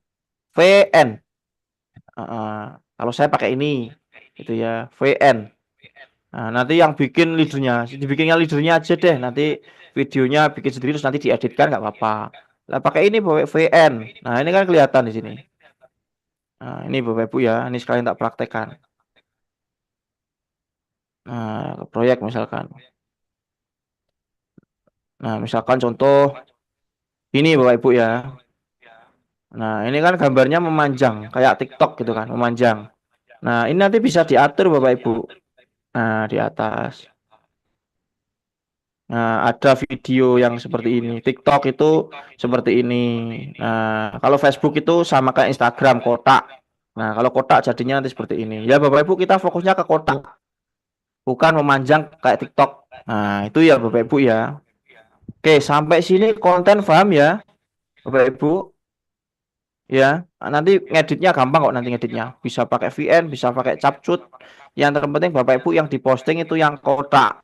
VN. Kalau saya pakai ini, itu ya VN. Nah, nanti yang bikin leadernya, dibikinnya leadernya aja deh. Nanti videonya bikin sendiri terus nanti dieditkan nggak apa-apa. Lah pakai ini pakai VN. Nah ini kan kelihatan di sini. Nah ini Bapak Ibu ya, ini sekalian tak praktekkan. Nah proyek misalkan. Nah misalkan contoh ini Bapak Ibu ya. Nah ini kan gambarnya memanjang kayak TikTok gitu kan, memanjang. Nah ini nanti bisa diatur Bapak Ibu. Nah di atas. Nah, ada video yang seperti ini. TikTok itu seperti ini. Nah, kalau Facebook itu sama kayak Instagram, kotak. Nah, kalau kotak jadinya nanti seperti ini. Ya, Bapak Ibu, kita fokusnya ke kotak, bukan memanjang kayak TikTok. Nah, itu ya Bapak Ibu ya. Oke, sampai sini konten paham ya, Bapak Ibu? Ya, nanti ngeditnya gampang kok nanti ngeditnya. Bisa pakai VN, bisa pakai capcut. Yang terpenting Bapak Ibu yang diposting itu yang kotak.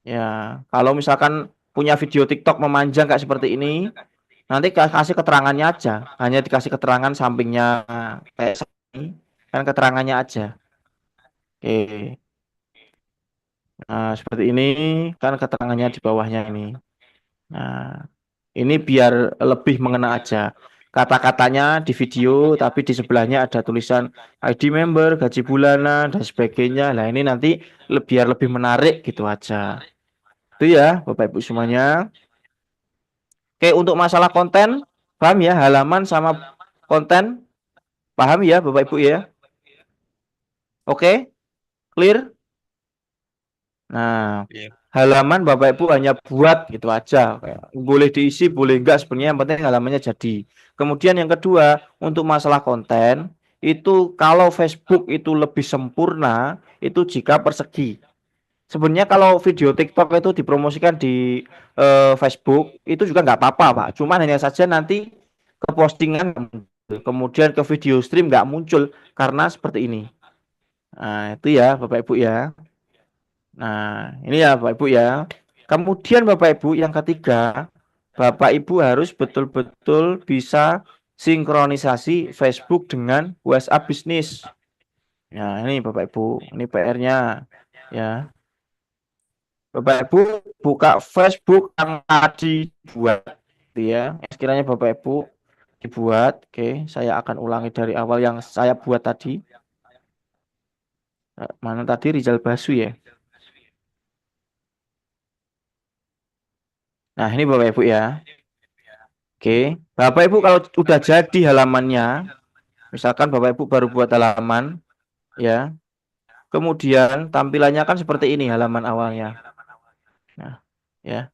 Ya, kalau misalkan punya video TikTok memanjang kayak seperti ini, nanti kasih keterangannya aja. Hanya dikasih keterangan sampingnya kayak ini, kan keterangannya aja. Oke. Nah, seperti ini kan keterangannya di bawahnya ini. Nah, ini biar lebih mengena aja. Kata-katanya di video, tapi di sebelahnya ada tulisan ID member, gaji bulanan, dan sebagainya. Nah, ini nanti biar lebih menarik gitu aja. Itu ya, Bapak Ibu semuanya. Oke, untuk masalah konten, paham ya, halaman sama konten, paham ya, Bapak Ibu ya. Oke, clear? Nah, Iya. halaman Bapak Ibu hanya buat gitu aja. Boleh diisi, boleh enggak, sebenarnya yang penting halamannya jadi. Kemudian yang kedua, untuk masalah konten, itu kalau Facebook itu lebih sempurna, itu jika persegi. Sebenarnya kalau video TikTok itu dipromosikan di Facebook, itu juga nggak apa-apa, Pak. Cuman hanya saja nanti ke postingan, kemudian ke video stream nggak muncul karena seperti ini. Nah, itu ya Bapak Ibu ya. Nah, ini ya Bapak Ibu ya. Kemudian Bapak Ibu yang ketiga, Bapak Ibu harus betul-betul bisa sinkronisasi Facebook dengan WhatsApp bisnis. Nah, ini Bapak Ibu, ini PR-nya ya. Bapak Ibu buka Facebook yang tadi buat ya. Sekiranya Bapak Ibu dibuat, oke, saya akan ulangi dari awal yang saya buat tadi. Mana tadi Rizal Basu ya? Nah, ini Bapak Ibu ya. Oke, Bapak Ibu kalau udah jadi halamannya, misalkan Bapak Ibu baru buat halaman, ya, kemudian tampilannya kan seperti ini halaman awalnya. Nah, ya,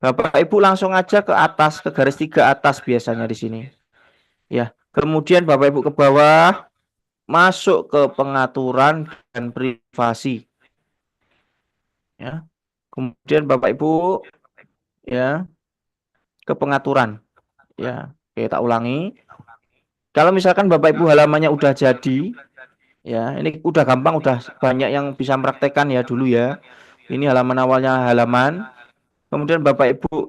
Bapak Ibu langsung aja ke atas, ke garis 3 atas biasanya di sini. Ya, kemudian Bapak Ibu ke bawah, masuk ke pengaturan dan privasi. Ya, kemudian Bapak Ibu, ya, ke pengaturan. Ya, oke, tak ulangi. Kalau misalkan Bapak Ibu halamannya udah jadi, ya, ini udah gampang, udah banyak yang bisa mempraktekkan ya dulu ya. Ini halaman awalnya halaman. Kemudian Bapak Ibu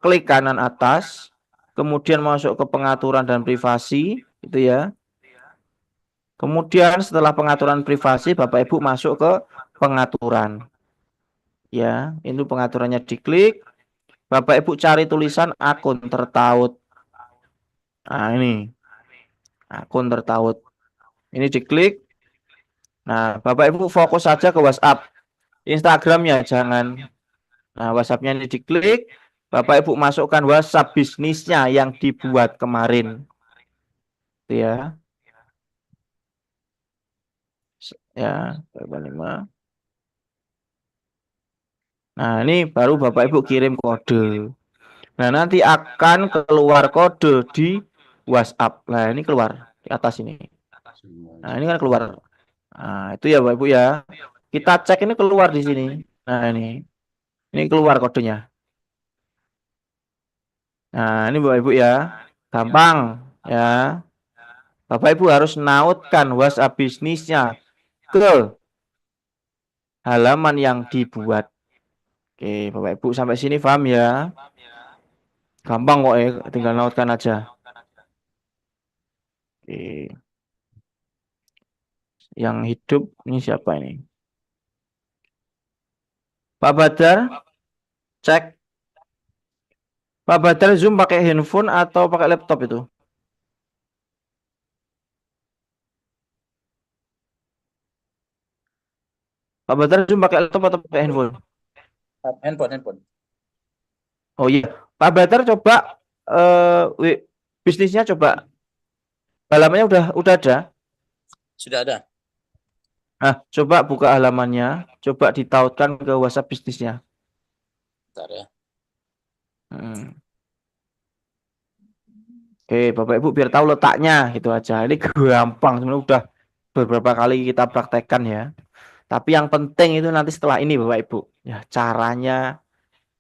klik kanan atas, kemudian masuk ke pengaturan dan privasi, itu ya. Kemudian setelah pengaturan privasi, Bapak Ibu masuk ke pengaturan. Ya, itu pengaturannya diklik. Bapak Ibu cari tulisan akun tertaut. Nah, ini akun tertaut. Ini diklik. Nah, Bapak Ibu fokus saja ke WhatsApp. Instagramnya jangan. Nah, WhatsAppnya ini diklik. Bapak Ibu masukkan WhatsApp bisnisnya yang dibuat kemarin. Itu ya. Ya, 5. Nah, ini baru Bapak Ibu kirim kode. Nah, nanti akan keluar kode di WhatsApp. Nah, ini keluar di atas ini. Nah, ini kan keluar. Nah, itu ya Bapak Ibu ya. Kita cek ini keluar di sini. Nah, ini. Ini keluar kodenya. Nah, ini Bapak Ibu ya. Gampang ya. Bapak Ibu harus nautkan WhatsApp bisnisnya ke halaman yang dibuat. Oke, Bapak Ibu sampai sini paham ya? Gampang kok ya, tinggal nautkan aja. Oke. Yang hidup ini siapa ini? Pak Badar, cek. Pak Badar Zoom pakai handphone atau pakai laptop itu? Pak Badar Zoom pakai laptop atau pakai handphone? Handphone. Oh iya, Pak Badar coba bisnisnya coba halamannya udah ada. Sudah ada. Nah, coba buka halamannya, coba ditautkan ke WhatsApp bisnisnya. Bentar ya. Oke, Bapak Ibu biar tahu letaknya gitu aja. Ini gampang, sebenarnya udah beberapa kali kita praktekkan ya. Tapi yang penting itu nanti setelah ini Bapak Ibu. Ya, caranya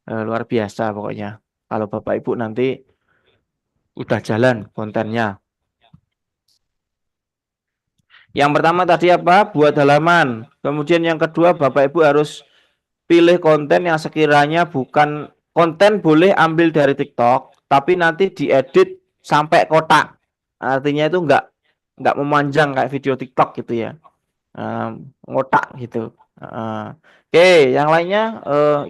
luar biasa pokoknya. Kalau Bapak Ibu nanti udah jalan kontennya. Yang pertama tadi apa? Buat halaman. Kemudian yang kedua Bapak Ibu harus pilih konten yang sekiranya bukan konten boleh ambil dari TikTok, tapi nanti diedit sampai kotak. Artinya itu nggak memanjang kayak video TikTok gitu ya. Ngotak gitu. Oke, yang lainnya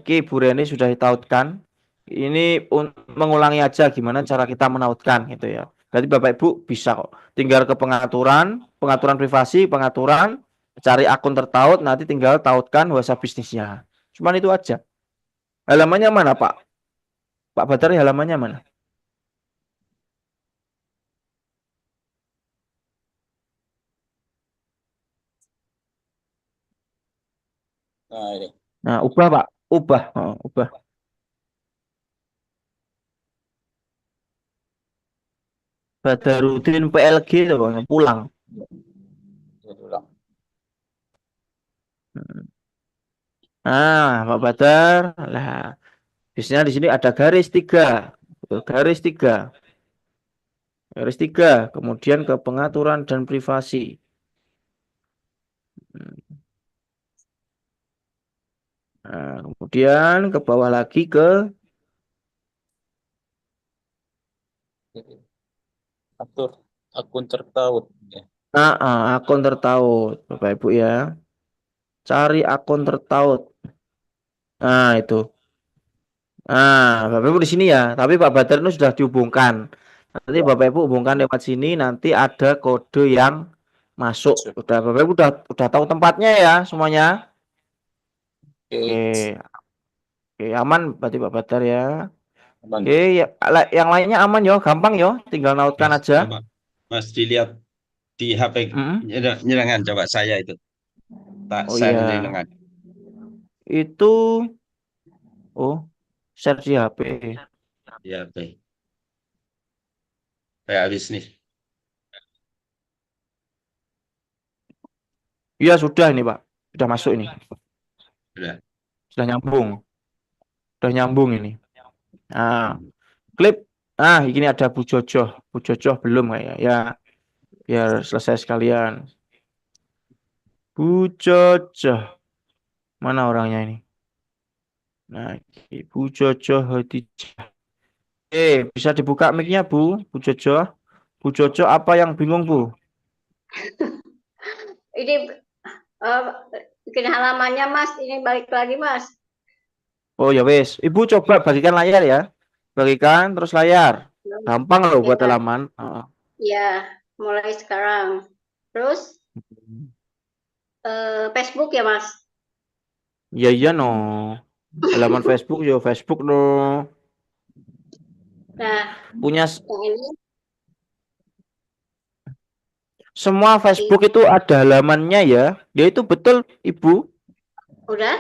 Bu Reni sudah ditautkan. Ini mengulangi aja gimana cara kita menautkan gitu ya. Berarti Bapak Ibu bisa kok. Tinggal ke pengaturan, pengaturan privasi, pengaturan, cari akun tertaut, nanti tinggal tautkan WhatsApp bisnisnya. Cuman itu aja. Halamannya mana Pak? Pak Badar halamannya mana? Nah, ini. Nah, ubah Pak. Ubah. Ubah. Badarudin PLG itu pokoknya pulang. Ulang. Nah, Pak Badar, lah, biasanya di sini ada garis 3, garis 3, garis 3, kemudian ke pengaturan dan privasi. Nah, kemudian ke bawah lagi ke Atur akun tertaut. Ya. akun tertaut, Bapak Ibu ya. Cari akun tertaut. Nah, itu. Nah, Bapak Ibu di sini ya, tapi Pak Badar itu sudah dihubungkan. Nanti Ya. Bapak Ibu hubungkan lewat sini, nanti ada kode yang masuk. Udah Bapak Ibu udah tahu tempatnya ya semuanya. Oke. Oke, oke aman berarti Pak Badar ya. Aman. Oke, ya, yang lainnya aman yo, gampang yo, tinggal nautkan Mas, aja. coba Mas dilihat di HP nyelengan coba saya itu tak Oh share iya, nyelengan. itu share di HP. Di HP. Kayak habis nih. Iya sudah ini Pak, sudah masuk ini, Udah. sudah nyambung ini. Nah, klip. Ah, ini ada Bu Jojo belum kayak ya, biar selesai sekalian. Bu Jojo, mana orangnya ini? Nah, Bu Jojo Hadijah. bisa dibuka mic-nya, Bu. Bu Jojo. Bu Jojo apa yang bingung, Bu? Ini bikin halamannya Mas, ini balik lagi Mas. Oh ya wes. Ibu coba bagikan layar ya. Bagikan terus layar. Gampang loh buat Ya, halaman. Heeh. ya, mulai sekarang. Terus Facebook ya Mas. Iya iya no. Halaman Facebook yo Facebook no. Nah, Punya yang ini semua Facebook itu ada halamannya ya. Ya itu betul, Ibu. udah?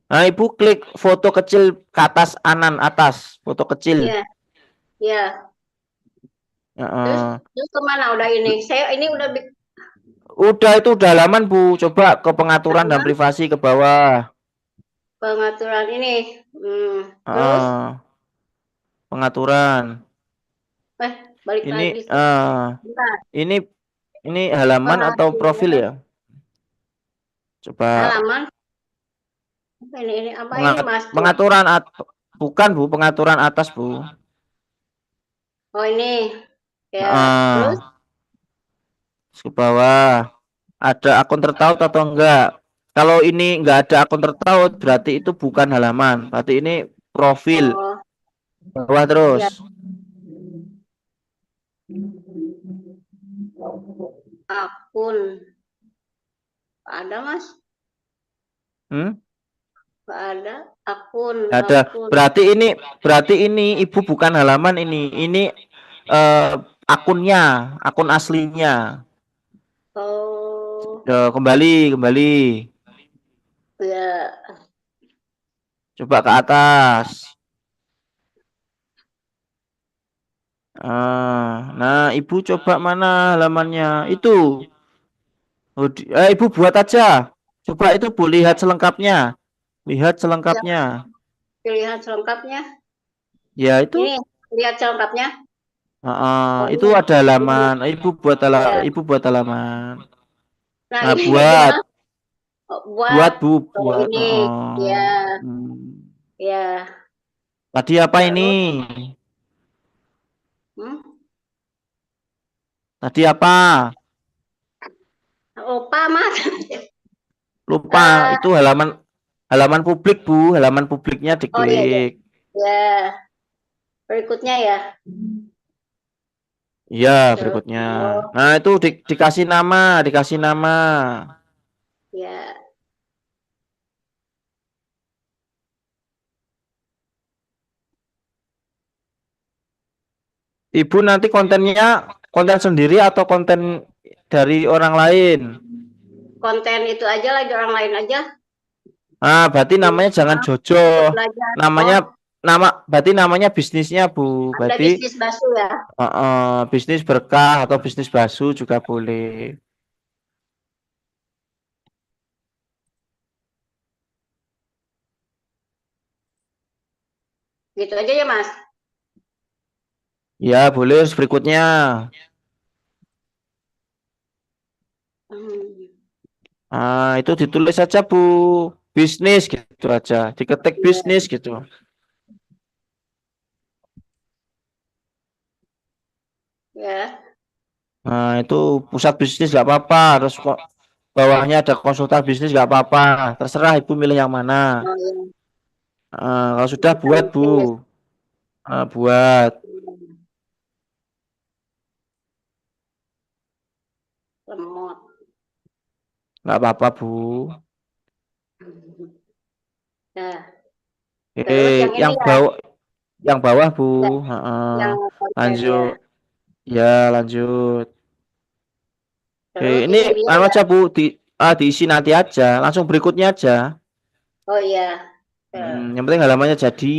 Nah, Ibu klik foto kecil ke atas atas, foto kecil. Iya, iya. Terus Heeh. terus kemana udah ini? Saya ini udah Udah itu udah halaman, Bu. Coba ke pengaturan dan privasi ke bawah. pengaturan ini. Terus Heeh. Pengaturan. balik Ini lagi. Bentar. ini halaman atau profil ya? Coba Halaman. Ini apa ini Mas? pengaturan bukan, Bu, pengaturan atas, Bu. Oh ini. Ya, Heeh. terus Ke bawah. Ada akun tertaut atau enggak? Kalau ini enggak ada akun tertaut, berarti itu bukan halaman. Berarti ini profil. oh, Bawah terus. ya. Akun. Ada Mas? Hmm? Nggak ada. Akun. Ada. Akun. Berarti ini Ibu bukan halaman ini. Ini akunnya, akun aslinya. Oh, Kembali. ya. Coba ke atas. Nah, Ibu coba mana halamannya? Itu. Ibu buat aja. Coba itu Bu lihat selengkapnya. Lihat selengkapnya. Pilihan selengkapnya. Ya itu. Ini lihat selengkapnya. Itu ini. ada halaman. Ibu buat halaman. Nah, Nah, ini buat bagaimana? buat Bu, Oh, buat. ini. Ya, ya. Tadi apa ini? Hmm? Tadi apa? Lupa, Mas. Lupa. Itu halaman publik, Bu. Halaman publiknya Oh iya, iya. diklik. Ya. Berikutnya ya. Iya, berikutnya. Nah, itu dikasih nama. Ya. Ibu nanti kontennya konten sendiri atau konten dari orang lain? Konten itu aja lagi orang lain aja. Berarti namanya jangan Jojo. Belajar. Berarti namanya bisnisnya, Bu. Ada Berarti bisnis bakso ya. bisnis berkah atau bisnis basu juga boleh. Gitu aja ya, Mas. Ya, boleh berikutnya. Itu ditulis saja, Bu. Bisnis gitu aja. Diketik bisnis gitu. Ya. Nah, itu pusat bisnis nggak apa-apa. Terus kok bawahnya ada konsultan bisnis nggak apa-apa. Terserah Ibu milih yang mana. Oh, ya. Kalau sudah buat, Bu. Buat. Lemot. Nggak apa-apa, Bu. Nah, terus yang ini Yang ya, bawah, yang bawah, Bu. yang kontennya. Lanjut. Ya, lanjut. Terus Ini dia anu ya. aja, Bu. Diisi nanti aja. Langsung berikutnya aja. Oh iya. Yang penting halamannya jadi.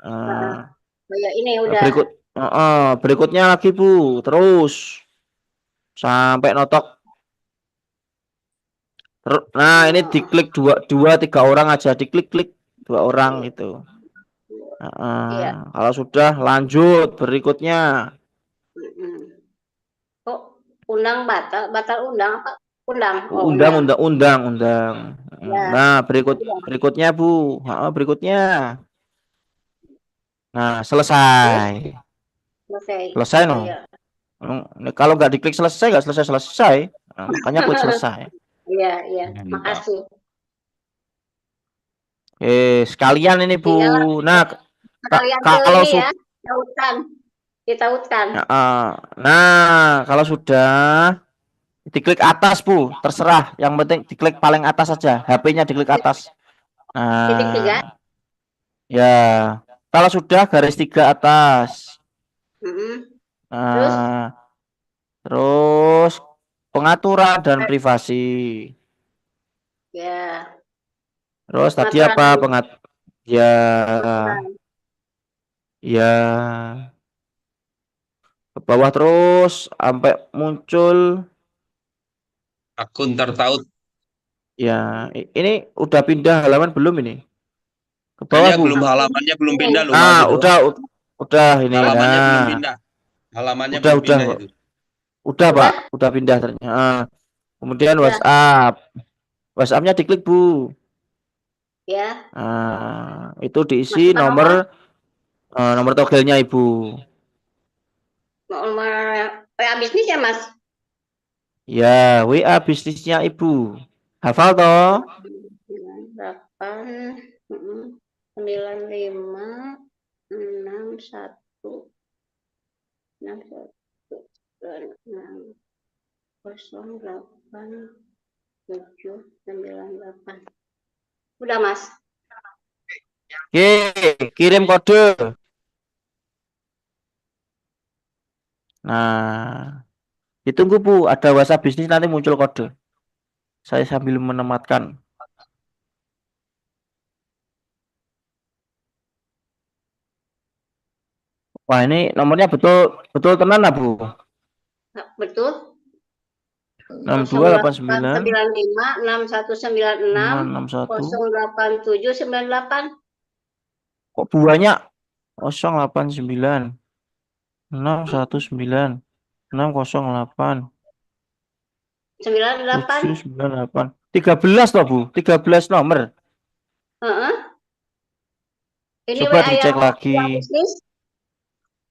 Oh ya, ini udah. Berikutnya lagi, Bu. Terus sampai notok. Nah, ini diklik dua tiga orang aja, diklik dua orang itu. Iya. Kalau sudah lanjut berikutnya. Kok undang batal undang apa? Undang. Oh, Undang. Ya. Nah, berikutnya, Bu. Berikutnya. Nah, Terus selesai. selesai. Selesai Oh no. ya. Kalau nggak diklik selesai, nggak selesai. Nah, makanya klik selesai. Iya, iya. Mantap. Makasih. Sekalian ini Bu. Tinggal Nah, sekalian ke kalau ini ya, sudah, tautan. Ditautkan. nah kalau sudah diklik atas Bu, terserah. Yang penting diklik paling atas saja. HP-nya diklik atas. Titik 3. Nah, ya. Kalau sudah garis 3 atas. Mm-mm. Terus Nah, terus pengaturan dan privasi. ya, Terus tadi pengaturan apa? dulu. Ya, Pengaturan. ya. Ke bawah terus sampai muncul. Akun tertaut. Ya, ini udah pindah halaman belum ini? Ke bawah Kayaknya Bu. belum, halamannya belum pindah loh Mas Ah, itu. udah ini. Halamannya belum Nah, pindah. Halamannya udah belum udah pindah kok. itu. Udah Pak, Udah, udah pindah ternyata. Kemudian udah. WhatsApp. WhatsApp-nya diklik Bu. Ya. Itu diisi Masukkan nomor nomor. nomor togelnya Ibu. Nomor WA bisnis ya, Mas? Ya, WA bisnisnya Ibu. Hafal toh? 98 95 61 61 6 08 798. Udah, Mas. Oke, kirim kode. Nah, ditunggu Bu, ada WhatsApp bisnis nanti muncul kode. Saya sambil menematkan. Wah, ini nomornya betul betul tenan lah Bu. Betul? 6289 0895 6196 561. 08798. Kok banyak? 089 619 608 98. 798. 13 toh Bu, 13 nomor. Heeh. Ini Coba WA dicek yang lagi. bisnis.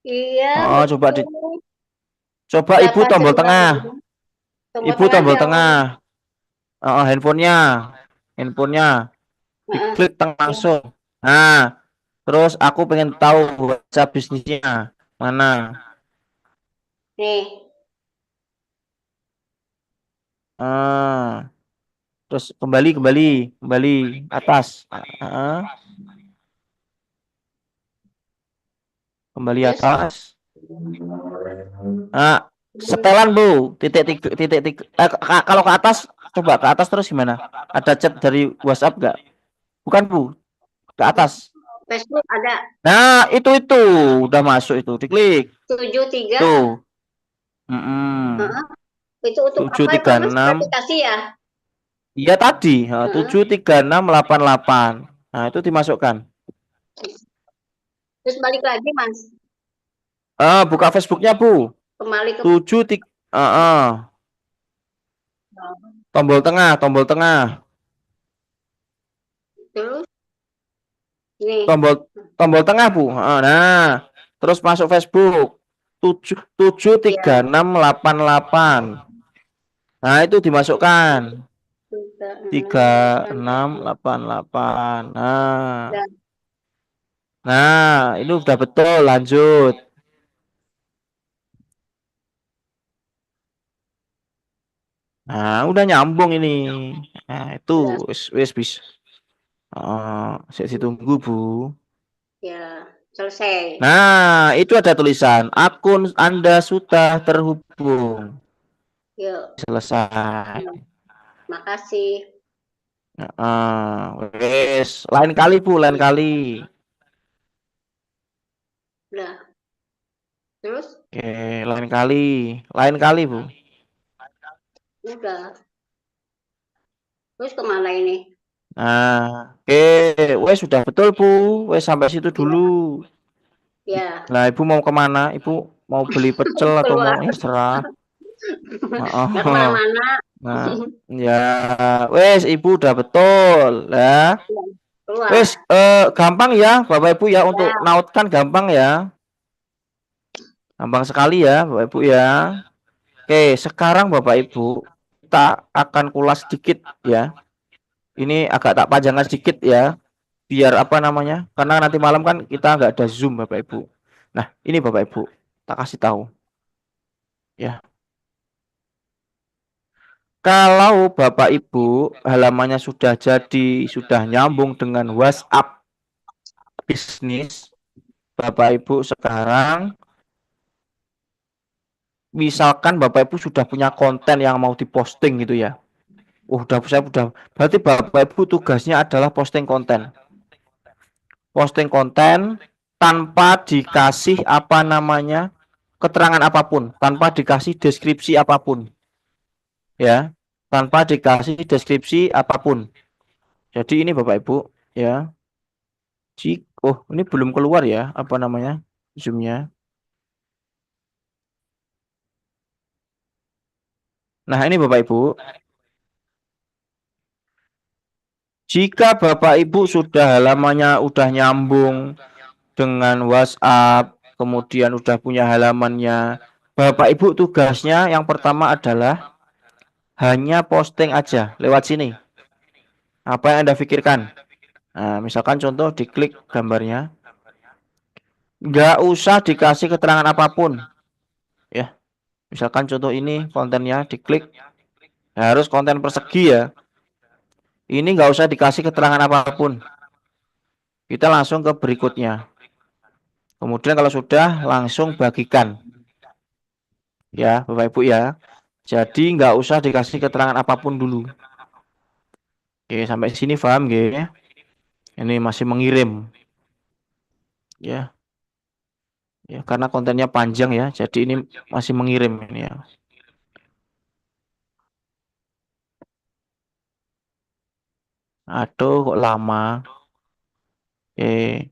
Iya, Oh, coba betul. coba Ibu tombol tengah. 896. Tombol Ibu tengah tombol yang tengah. Handphonenya. Handphonenya heeh. diklik tengah langsung. Nah, terus aku pengen tahu WhatsApp bisnisnya mana. Nih, Terus kembali atas. Kembali terus atas. Setelan Bu, titik. Kalau ke atas, coba ke atas terus gimana? Ada chat dari WhatsApp nggak? Bukan Bu, ke atas. Facebook ada Nah, itu udah masuk itu, diklik. 73. Tuh. Heeh. Itu untuk Tujuh apa itu, tiga Mas? enam. Aplikasi ya? Iya tadi, Heeh. 736888. Nah, itu dimasukkan. Terus balik lagi, Mas. Buka Facebooknya Bu. Kembali ke 73. Tombol tengah. terus nih. Tombol tengah Bu. Nah, terus masuk Facebook. 77688. Nah, itu dimasukkan. 3688. Dan Nah, ini udah betul, lanjut. Nah, udah nyambung ini. Nah, itu wis bisa. Saya tunggu, Bu. ya, selesai. Nah, itu ada tulisan akun Anda sudah terhubung. Yuk, Selesai. makasih. Wis, lain kali Bu, lain kali. Udah. Terus Oke, lain kali Bu. udah. Terus kemana ini? Nah, oke, wes sudah betul Bu, wes sampai situ dulu. Ya, Nah, Ibu mau kemana? Ibu mau beli pecel atau mau keluar. ya serah. Nggak kemana-mana. Nah, ya, wes Ibu udah betul, ya. Keluar. Wes, gampang ya Bapak Ibu ya, untuk nautkan gampang ya. Gampang sekali ya Bapak Ibu ya. Oke, sekarang Bapak Ibu kita akan kulas sedikit ya. Ini agak tak panjangkan sedikit ya, biar apa namanya? Karena nanti malam kan kita nggak ada Zoom Bapak Ibu. Nah, ini Bapak Ibu, tak kasih tahu ya. Kalau Bapak Ibu halamannya sudah jadi, sudah nyambung dengan WhatsApp bisnis, Bapak Ibu sekarang misalkan Bapak Ibu sudah punya konten yang mau diposting gitu ya. Saya udah berarti Bapak Ibu tugasnya adalah posting konten. Posting konten tanpa dikasih apa namanya? Keterangan apapun, tanpa dikasih deskripsi apapun. Ya, tanpa dikasih deskripsi apapun. Jadi ini Bapak Ibu ya. Oh, ini belum keluar ya, apa namanya? Zoom-nya. Nah, ini Bapak Ibu. Jika Bapak Ibu sudah halamannya udah nyambung dengan WhatsApp, kemudian udah punya halamannya, Bapak Ibu tugasnya yang pertama adalah hanya posting aja lewat sini. Apa yang Anda pikirkan? Nah, misalkan contoh diklik gambarnya, nggak usah dikasih keterangan apapun. Ya, misalkan contoh ini kontennya diklik, harus konten persegi ya. Ini nggak usah dikasih keterangan apapun. Kita langsung ke berikutnya. Kemudian kalau sudah langsung bagikan. Ya, Bapak Ibu ya. Jadi nggak usah dikasih keterangan apapun dulu. Oke, sampai sini paham nggih? Ini masih mengirim. Ya. Ya, karena kontennya panjang ya. Jadi ini masih mengirim ini ya. Aduh, kok lama. Oke.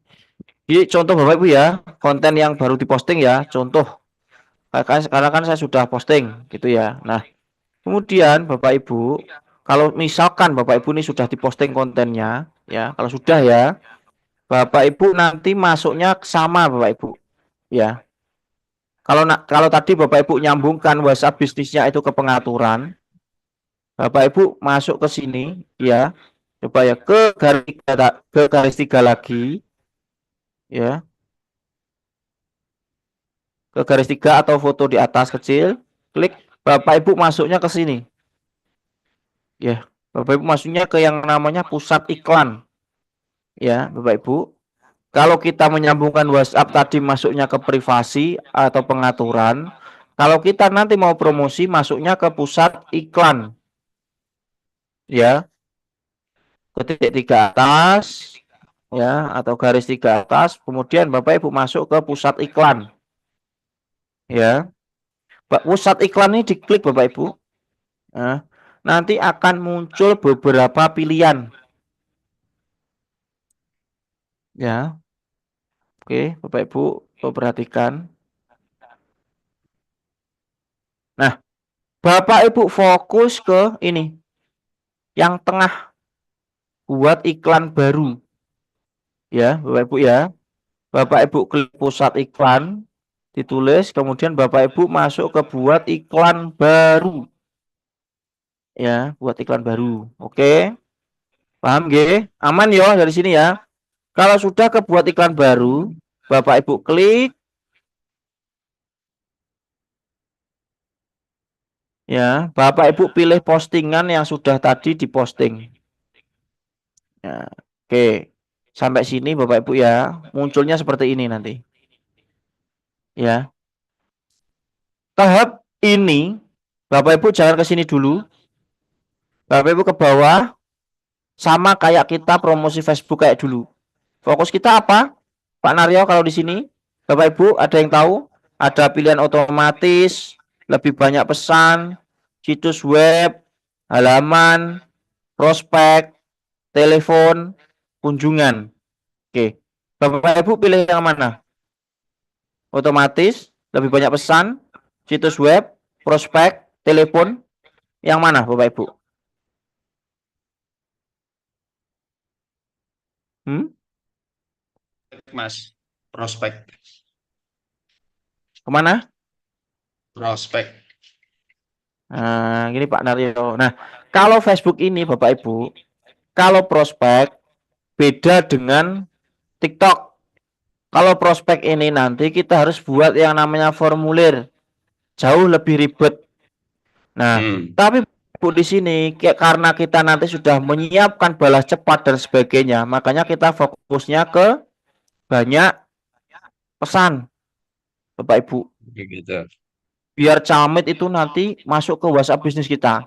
Ini contoh Bapak Ibu ya, konten yang baru diposting ya. Contoh. Sekarang kan saya sudah posting gitu ya. Nah, kemudian Bapak Ibu, kalau misalkan Bapak Ibu ini sudah diposting kontennya, ya, kalau sudah ya, Bapak Ibu nanti masuknya sama Bapak Ibu, ya. Kalau tadi Bapak Ibu nyambungkan WhatsApp bisnisnya itu ke pengaturan, Bapak Ibu masuk ke sini, ya, coba ya ke garis 3 lagi, ya, ke garis 3 atau foto di atas kecil, klik, Bapak Ibu masuknya ke sini, ya. Bapak Ibu masuknya ke yang namanya pusat iklan. Ya, Bapak Ibu. Kalau kita menyambungkan WhatsApp tadi masuknya ke privasi atau pengaturan. Kalau kita nanti mau promosi masuknya ke pusat iklan. Ya, ke titik 3 atas. Ya, atau garis 3 atas. Kemudian Bapak Ibu masuk ke pusat iklan. Ya. Pusat iklan ini diklik Bapak Ibu. Nah, nanti akan muncul beberapa pilihan. Ya. Oke, Bapak Ibu perhatikan. Nah, Bapak Ibu fokus ke ini. Yang tengah, buat iklan baru. Ya, Bapak Ibu ya. Bapak Ibu klik pusat iklan, ditulis, kemudian Bapak Ibu masuk ke buat iklan baru. Ya, buat iklan baru. Oke. Paham nggih? Aman ya dari sini ya. Kalau sudah ke buat iklan baru, Bapak Ibu klik. Ya, Bapak Ibu pilih postingan yang sudah tadi diposting. Ya, oke. Sampai sini Bapak Ibu ya, munculnya seperti ini nanti. Ya. Tahap ini Bapak Ibu jangan ke sini dulu. Bapak Ibu ke bawah, sama kayak kita promosi Facebook kayak dulu. Fokus kita apa? Pak Naryo kalau di sini, Bapak Ibu ada yang tahu? Ada pilihan otomatis, lebih banyak pesan, situs web, halaman, prospek, telepon, kunjungan. Oke. Bapak Ibu pilih yang mana? Otomatis, lebih banyak pesan, situs web, prospek, telepon. Yang mana Bapak Ibu? Mas, prospek. Kemana? Prospek. Nah, gini Pak Naryo. Nah, kalau Facebook ini Bapak Ibu, kalau prospek beda dengan TikTok. Kalau prospek ini nanti kita harus buat yang namanya formulir, jauh lebih ribet. Nah, tapi Bu di sini karena kita nanti sudah menyiapkan balas cepat dan sebagainya, makanya kita fokusnya ke banyak pesan, Bapak Ibu. Gitu. Biar Camit itu nanti masuk ke WhatsApp bisnis kita.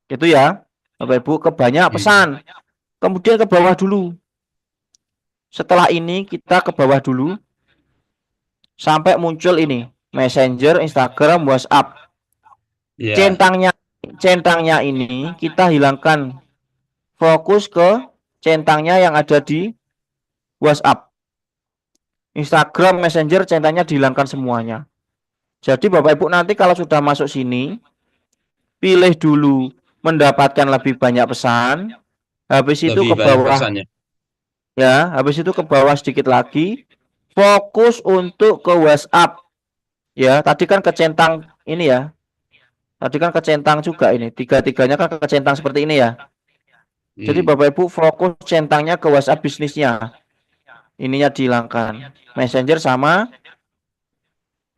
Itu ya, Bapak Ibu, ke banyak pesan. Kemudian ke bawah dulu. Setelah ini kita ke bawah dulu sampai muncul ini Messenger, Instagram, WhatsApp. Ya. Centangnya ini kita hilangkan. Fokus ke centangnya yang ada di WhatsApp. Instagram, Messenger, centangnya dihilangkan semuanya. Jadi Bapak Ibu nanti kalau sudah masuk sini, pilih dulu mendapatkan lebih banyak pesan. Habis itu Lebih ke banyak bawah. pesannya. Ya, habis itu ke bawah sedikit lagi. Fokus untuk ke WhatsApp. Ya, tadi kan ke centang ini ya. Tadi kan ke centang juga ini. Tiga-tiganya kan ke centang seperti ini ya. Jadi Bapak Ibu fokus centangnya ke WhatsApp bisnisnya. Ininya dihilangkan. Messenger sama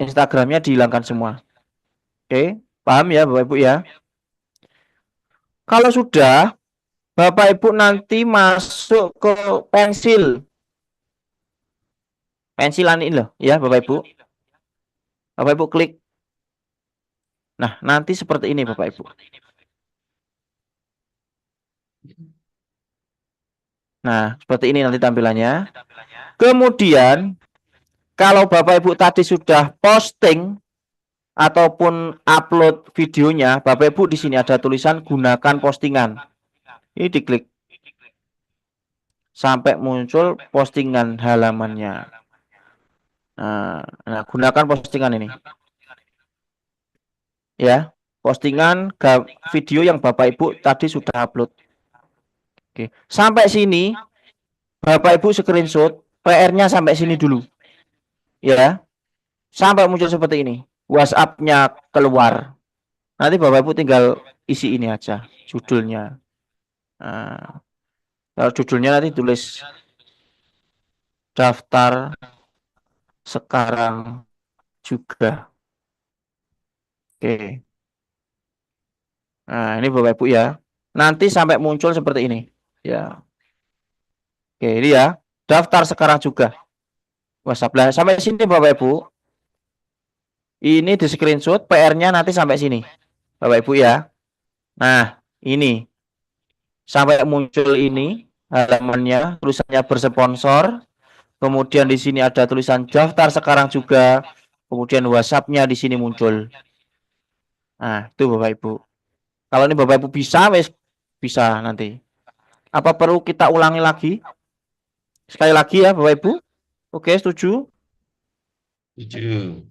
Instagramnya dihilangkan semua. Oke, paham ya Bapak Ibu ya? Kalau sudah, Bapak Ibu nanti masuk ke pensil. Pensilan ini loh ya Bapak Ibu. Bapak Ibu klik. Nah, nanti seperti ini Bapak Ibu. Nah, seperti ini nanti tampilannya. Kemudian, kalau Bapak Ibu tadi sudah posting ataupun upload videonya, Bapak Ibu di sini ada tulisan gunakan postingan. Ini diklik. Sampai muncul postingan halamannya. Nah, gunakan postingan ini. Ya, postingan video yang Bapak Ibu tadi sudah upload. Oke, sampai sini Bapak Ibu screenshot PR-nya sampai sini dulu. Ya. Sampai muncul seperti ini. WhatsApp-nya keluar. Nanti Bapak Ibu tinggal isi ini aja judulnya. Nah, kalau judulnya nanti tulis daftar sekarang juga. Oke. Nah, ini Bapak Ibu ya. Nanti sampai muncul seperti ini. Ya. Oke, ini ya. Daftar sekarang juga. WhatsApp. Nah, sampai sini Bapak Ibu. Ini di screenshot PR-nya nanti sampai sini. Bapak Ibu ya. Nah, ini. Sampai muncul ini halamannya, tulisannya bersponsor. Kemudian di sini ada tulisan daftar sekarang juga. Kemudian WhatsApp-nya di sini muncul. Nah, itu Bapak Ibu. Kalau ini Bapak Ibu bisa, bisa nanti. Apa perlu kita ulangi lagi? Sekali lagi ya Bapak Ibu. Oke, setuju? Setuju.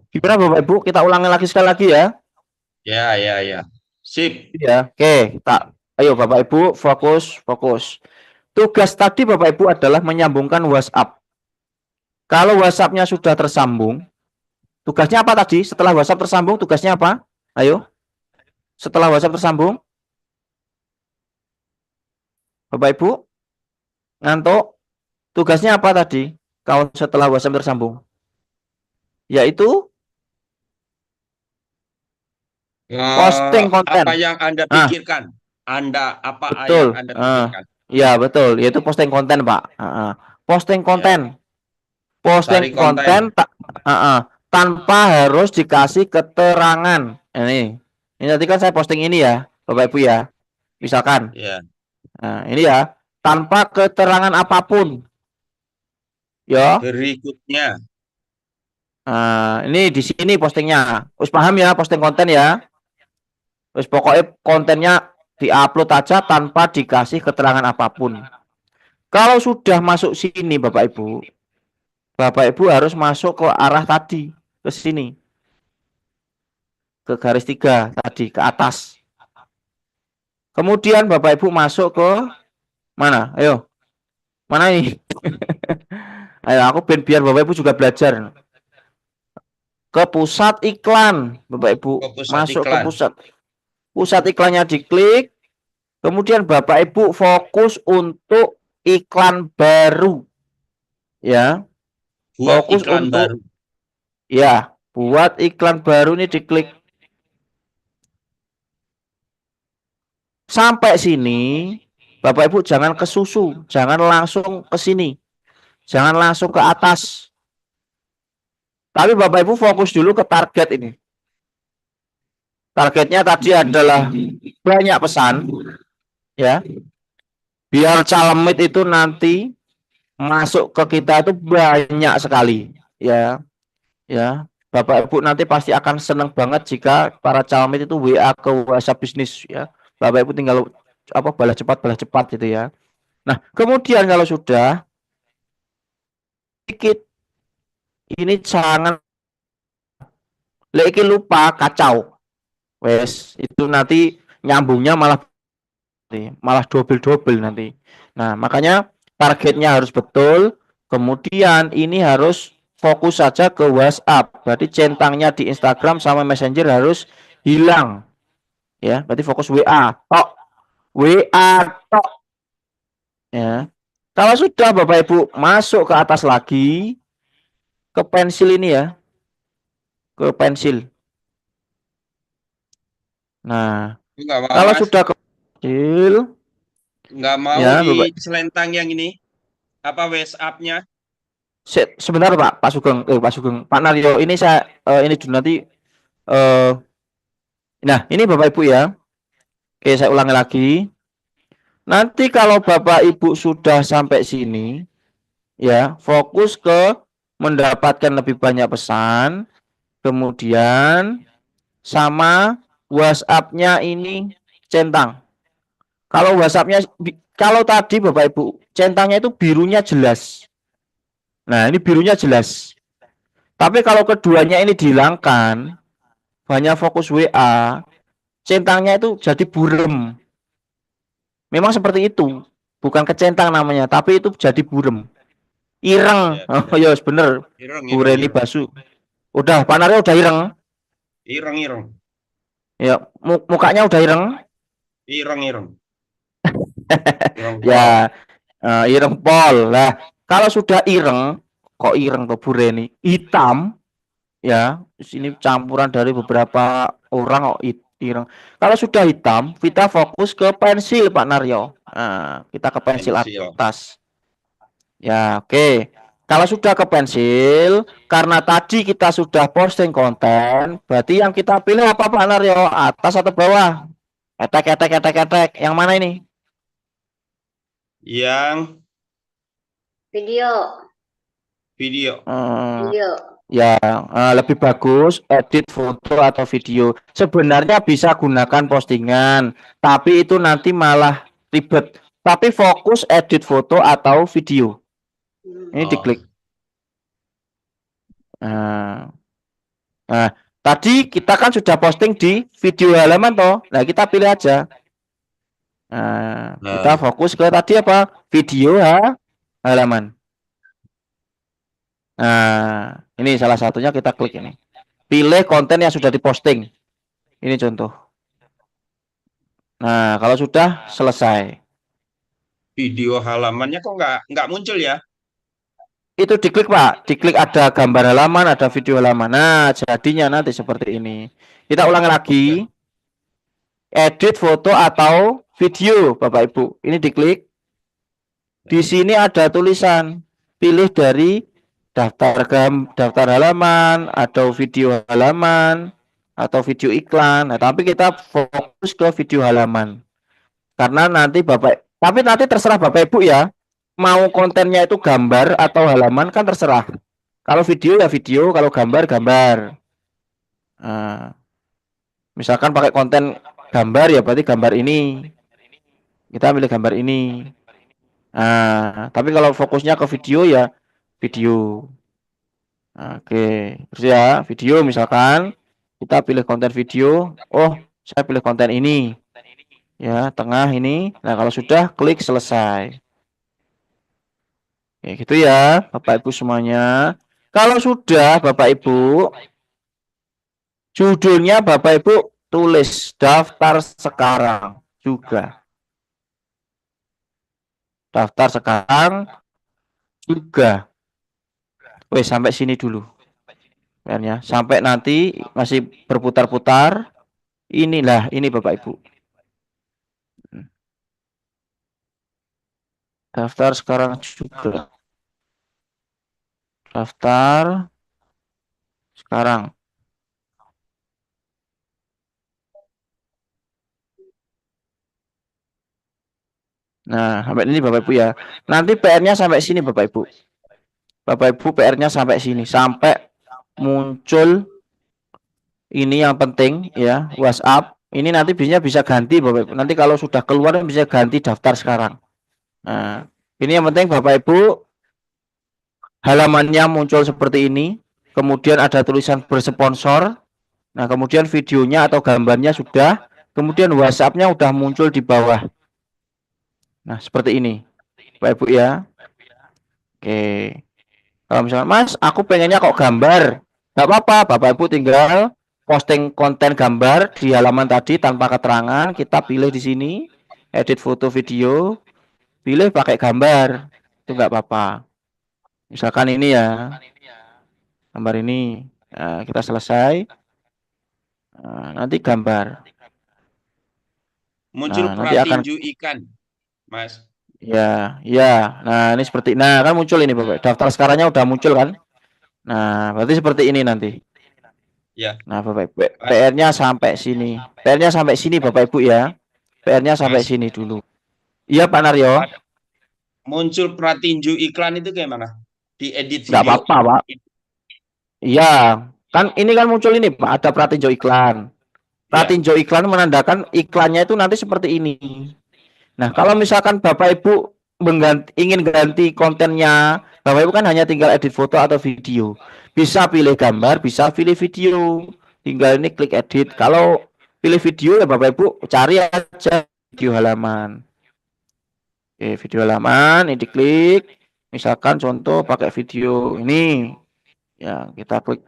Gimana Bapak Ibu? Kita ulangi lagi sekali lagi ya. Ya. Sip. Ya, oke. Ayo Bapak Ibu, fokus. Tugas tadi Bapak Ibu adalah menyambungkan WhatsApp. Kalau WhatsApp-nya sudah tersambung, tugasnya apa tadi? Setelah WhatsApp tersambung, tugasnya apa? Ayo. Setelah WhatsApp tersambung, Bapak Ibu, ngantuk. Tugasnya apa tadi? Kalau setelah WhatsApp tersambung, yaitu posting konten. Apa yang Anda pikirkan? Betul. Yang Anda pikirkan? Ya betul, yaitu posting konten Pak. Posting konten. Posting konten tanpa harus dikasih keterangan. Ini tadi kan saya posting ini ya, Bapak Ibu ya. Misalkan. Ya. Nah, ini ya, tanpa keterangan apapun. Ya. Berikutnya. Ini di sini postingnya. Wis paham ya posting konten ya. Wis pokoknya kontennya diupload aja tanpa dikasih keterangan apapun. Kalau sudah masuk sini Bapak Ibu harus masuk ke arah tadi, ke sini. Ke garis 3 tadi, ke atas. Kemudian Bapak Ibu masuk ke mana? Ayo, mana ini? Ayo, aku biar Bapak Ibu juga belajar. Ke pusat iklan, Bapak Ibu. Ke pusat Masuk ke iklan. pusat iklannya diklik. Kemudian Bapak Ibu fokus untuk iklan baru. Ya, Buat fokus iklan untuk baru. ya, buat iklan baru ini diklik. Sampai sini, Bapak Ibu jangan ke susu, jangan langsung ke sini. Jangan langsung ke atas. Tapi Bapak Ibu fokus dulu ke target ini. Targetnya tadi adalah banyak pesan, ya. Biar calemit itu nanti masuk ke kita itu banyak sekali, ya. Ya, Bapak Ibu nanti pasti akan senang banget jika para calemit itu WA ke WhatsApp bisnis, ya. Bapak Ibu tinggal balas cepat gitu ya. Nah, kemudian kalau sudah sedikit ini jangan lagi lupa kacau. Wes, itu nanti nyambungnya malah double nanti. Nah, makanya targetnya harus betul. Kemudian ini harus fokus saja ke WhatsApp. Berarti centangnya di Instagram sama Messenger harus hilang. Ya, berarti fokus WA. Tok. WA tok. Ya. Kalau sudah Bapak Ibu masuk ke atas lagi ke pensil ini ya. Ke pensil. Nah, Enggak mau, kalau Mas. sudah ke pensil, Enggak mau ya, di Bapak. selentang yang ini. Apa WhatsApp-nya? Sebentar Pak Sugeng, Pak Naryo, ini saya ini dulu nanti nah, ini Bapak Ibu ya. Oke, saya ulangi lagi. Nanti kalau Bapak Ibu sudah sampai sini, ya, fokus ke mendapatkan lebih banyak pesan, kemudian sama WhatsApp-nya ini centang. Kalau WhatsApp-nya, kalau tadi Bapak Ibu, centangnya itu birunya jelas. Nah, ini birunya jelas. Tapi kalau keduanya ini dihilangkan, banyak fokus WA, centangnya itu jadi burem. Memang seperti itu. Bukan kecentang namanya, tapi itu jadi burem. Ireng. Ya, Oh ya, bener. ireng, Bu ireng, Reni ireng. Basu. Udah, Pak Naryo udah ireng. Ireng, ireng. Ya, mukanya udah ireng. Ireng, ireng. Ireng pol. Ya, ireng pol. Lah, kalau sudah ireng, kok ireng tuh Bu Reni? Hitam, ya. Sini campuran dari beberapa orang kok ireng. Kalau sudah hitam, kita fokus ke pensil Pak Naryo. Nah, kita ke pensil Pensil. atas. Ya, oke. Kalau sudah ke pensil, karena tadi kita sudah posting konten, berarti yang kita pilih apa Pak Naryo? Atas atau bawah? Etek. Yang mana ini? Yang Video. video. Video. Ya, lebih bagus edit foto atau video. Sebenarnya bisa gunakan postingan, tapi itu nanti malah ribet. Tapi fokus edit foto atau video. Ini Oh. diklik. Nah, tadi kita kan sudah posting di video halaman toh. Nah, kita pilih aja. Nah, kita fokus ke tadi apa? Video halaman. Nah, ini salah satunya kita klik ini. Pilih konten yang sudah diposting. Ini contoh. Nah, kalau sudah selesai. Video halamannya kok nggak muncul ya? Itu diklik Pak. Diklik ada gambar halaman, ada video halaman. Nah, jadinya nanti seperti ini. Kita ulangi lagi. Edit foto atau video, Bapak Ibu. Ini diklik. Di sini ada tulisan. Pilih dari daftar halaman, atau video halaman, atau video iklan. Nah, tapi kita fokus ke video halaman. Karena nanti tapi nanti terserah Bapak Ibu ya. Mau kontennya itu gambar atau halaman kan terserah. Kalau video ya video, kalau gambar. Nah, misalkan pakai konten gambar ya berarti gambar ini. Kita pilih gambar ini. Nah, tapi kalau fokusnya ke video ya video. Oke, terus ya video misalkan kita pilih konten video. Oh, saya pilih konten ini. Ya, tengah ini. Nah, kalau sudah klik selesai. Oke, gitu ya, Bapak Ibu semuanya. Kalau sudah, Bapak Ibu, judulnya Bapak Ibu tulis daftar sekarang juga. Daftar sekarang juga. Wes, sampai sini dulu. Ya, sampai nanti masih berputar-putar. Inilah, ini Bapak Ibu. Daftar sekarang juga. Daftar sekarang. Nah, sampai ini Bapak Ibu ya. Nanti PR-nya sampai sini Bapak Ibu. Bapak Ibu PR-nya sampai sini. Sampai muncul ini yang penting ya, WhatsApp. Ini nanti bisa ganti Bapak Ibu. Nanti kalau sudah keluar bisa ganti daftar sekarang. Nah, ini yang penting Bapak Ibu halamannya muncul seperti ini. Kemudian ada tulisan bersponsor. Nah, kemudian videonya atau gambarnya sudah. Kemudian WhatsApp-nya udah muncul di bawah. Nah, seperti ini. Bapak Ibu ya. Oke. Kalau misalnya, Mas, aku pengennya kok gambar. Nggak apa-apa, Bapak Ibu tinggal posting konten gambar di halaman tadi tanpa keterangan. Kita pilih di sini, edit foto video, pilih pakai gambar. Itu nggak apa-apa. Misalkan ini ya, gambar ini. Nah, kita selesai. Nah, nanti gambar. Muncul Nah, nanti akan pratinju ikan, Mas. ya, ya. Nah, ini seperti kan muncul ini Bapak. Daftar sekarangnya udah muncul kan? Nah, berarti seperti ini nanti. Ya, Nah, Bapak Ibu, PR-nya sampai sini. PR-nya sampai sini Bapak Ibu ya. PR-nya sampai Mas. sini dulu. Iya, Pak Naryo. Muncul pratinju iklan itu gimana? Diedit Nggak video. apa-apa, Pak. Iya, kan ini kan muncul ini, Pak. Ada pratinjo iklan. Ya, Pratinjo iklan menandakan iklannya itu nanti seperti ini. Nah, kalau misalkan Bapak Ibu ingin ganti kontennya, Bapak Ibu kan hanya tinggal edit foto atau video. Bisa pilih gambar, bisa pilih video. Tinggal ini klik edit. Kalau pilih video ya Bapak Ibu cari aja video halaman. Oke, video halaman ini diklik. Misalkan contoh pakai video ini. Ya, kita klik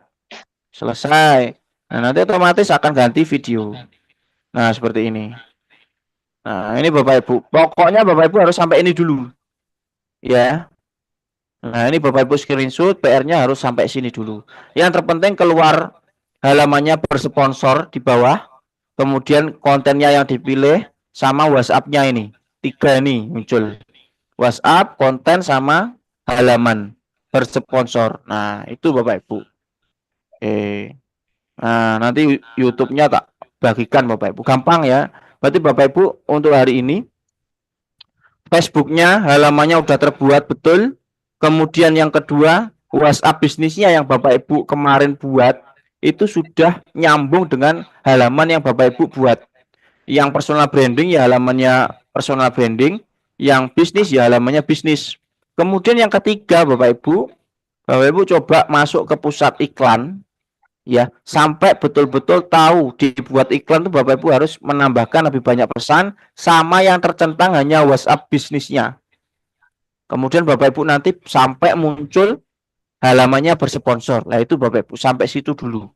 selesai. Nah, nanti otomatis akan ganti video. Nah, seperti ini. Nah, ini Bapak Ibu. Pokoknya Bapak Ibu harus sampai ini dulu. Ya. Nah, ini Bapak Ibu screenshot, PR-nya harus sampai sini dulu. Yang terpenting keluar halamannya bersponsor di bawah. Kemudian kontennya yang dipilih sama WhatsApp-nya ini. 3 ini muncul. WhatsApp, konten sama halaman bersponsor. Nah, itu Bapak Ibu. Oke. Nah, nanti YouTube-nya tak bagikan Bapak Ibu. Gampang ya. Berarti Bapak Ibu untuk hari ini Facebook-nya halamannya udah terbuat betul. Kemudian yang kedua, WhatsApp bisnisnya yang Bapak Ibu kemarin buat itu sudah nyambung dengan halaman yang Bapak Ibu buat. Yang personal branding ya halamannya personal branding, yang bisnis ya halamannya bisnis. Kemudian yang ketiga Bapak Ibu coba masuk ke pusat iklan ya, sampai betul-betul tahu dibuat iklan itu Bapak Ibu harus menambahkan lebih banyak pesan sama yang tercentang hanya WhatsApp bisnisnya. Kemudian Bapak Ibu nanti sampai muncul halamannya bersponsor. Nah, itu Bapak Ibu sampai situ dulu.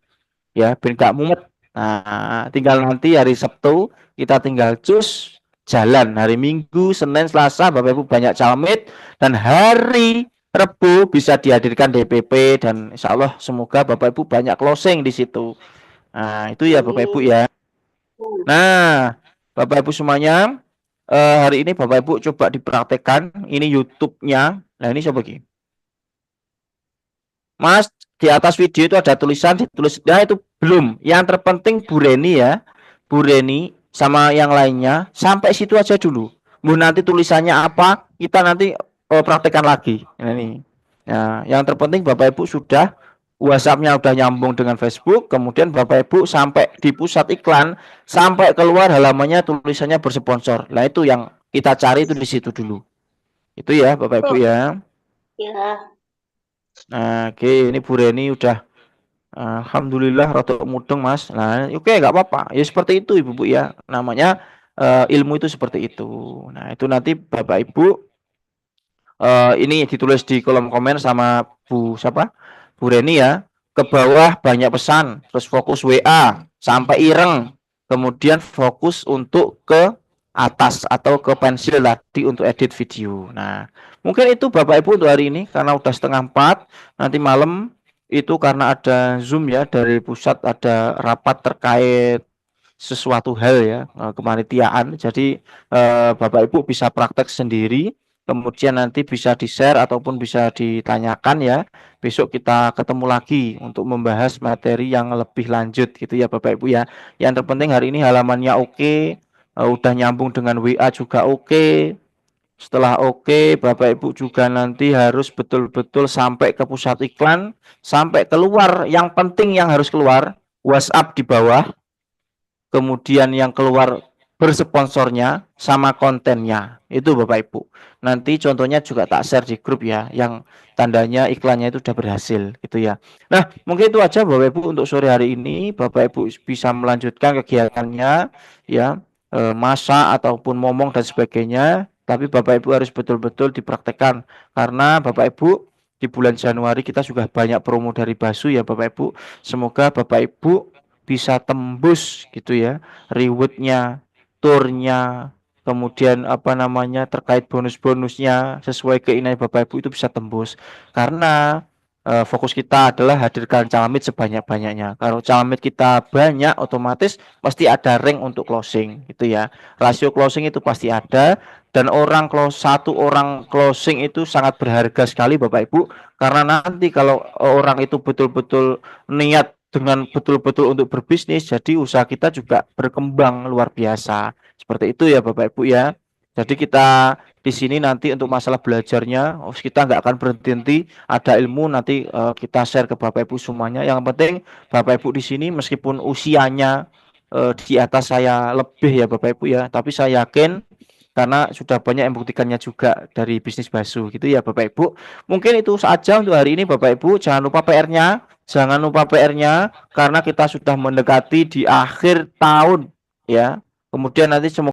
Ya, biar nggak mumet. Nah, tinggal nanti hari Sabtu kita tinggal cus jalan. Hari Minggu, Senin, Selasa Bapak Ibu banyak calmit, dan hari Rebu bisa dihadirkan DPP, dan insya Allah semoga Bapak Ibu banyak closing di situ. Nah, itu ya Bapak Ibu ya. Nah, Bapak Ibu semuanya, hari ini Bapak Ibu coba dipraktekkan. Ini YouTube-nya. Nah, ini coba gini. Mas, di atas video itu ada tulisan, ditulis, nah itu belum. Yang terpenting Bu Reni ya, Bu Reni sama yang lainnya sampai situ aja dulu. Bu nanti tulisannya apa, kita nanti praktekkan lagi. Ini. Nah, yang terpenting Bapak Ibu sudah WhatsApp-nya udah nyambung dengan Facebook, kemudian Bapak Ibu sampai di pusat iklan, sampai keluar halamannya tulisannya bersponsor. Nah, itu yang kita cari itu di situ dulu. Itu ya Bapak Ibu ya. Ya. Nah, oke, ini Bu Reni udah alhamdulillah rada mudeng Mas. Nah, oke nggak apa-apa. Ya seperti itu Ibu Bu ya. Namanya ilmu itu seperti itu. Nah, itu nanti Bapak Ibu ini ditulis di kolom komen sama Bu siapa? Bu Reni ya. Ke bawah banyak pesan, terus fokus WA sampai ireng. Kemudian fokus untuk ke atas atau ke pensil tadi untuk edit video. Nah, mungkin itu Bapak Ibu untuk hari ini karena udah 3:30. Nanti malam itu karena ada Zoom ya dari pusat, ada rapat terkait sesuatu hal ya, kepanitiaan. Jadi Bapak Ibu bisa praktek sendiri, kemudian nanti bisa di-share ataupun bisa ditanyakan ya. Besok kita ketemu lagi untuk membahas materi yang lebih lanjut gitu ya Bapak Ibu ya. Yang terpenting hari ini halamannya oke, udah nyambung dengan WA juga oke. Setelah oke, Bapak Ibu juga nanti harus betul-betul sampai ke pusat iklan, sampai keluar. Yang penting yang harus keluar, WhatsApp di bawah, kemudian yang keluar bersponsornya sama kontennya. Itu Bapak Ibu. Nanti contohnya juga tak share di grup ya, yang tandanya iklannya itu sudah berhasil gitu ya. Nah, mungkin itu aja Bapak Ibu untuk sore hari ini. Bapak Ibu bisa melanjutkan kegiatannya ya, masak ataupun momong dan sebagainya. Tapi Bapak Ibu harus betul-betul dipraktekkan karena Bapak Ibu di bulan Januari kita juga banyak promo dari Basu ya Bapak Ibu. Semoga Bapak Ibu bisa tembus gitu ya rewardnya, turnya, kemudian apa namanya terkait bonus-bonusnya sesuai keinginan Bapak Ibu itu bisa tembus karena fokus kita adalah hadirkan calamit sebanyak-banyaknya. Kalau calamit kita banyak otomatis pasti ada rank untuk closing gitu ya. Rasio closing itu pasti ada dan satu orang closing itu sangat berharga sekali Bapak Ibu karena nanti kalau orang itu betul-betul niat dengan betul-betul untuk berbisnis, jadi usaha kita juga berkembang luar biasa. Seperti itu ya Bapak Ibu ya. Jadi kita di sini nanti untuk masalah belajarnya, kita nggak akan berhenti. Ada ilmu nanti kita share ke Bapak Ibu semuanya. Yang penting Bapak Ibu di sini meskipun usianya di atas saya lebih ya Bapak Ibu ya, tapi saya yakin karena sudah banyak yang membuktikannya juga dari bisnis Basu gitu ya Bapak Ibu. Mungkin itu saja untuk hari ini Bapak Ibu. Jangan lupa PR-nya. Jangan lupa PR-nya karena kita sudah mendekati di akhir tahun ya. Kemudian nanti semoga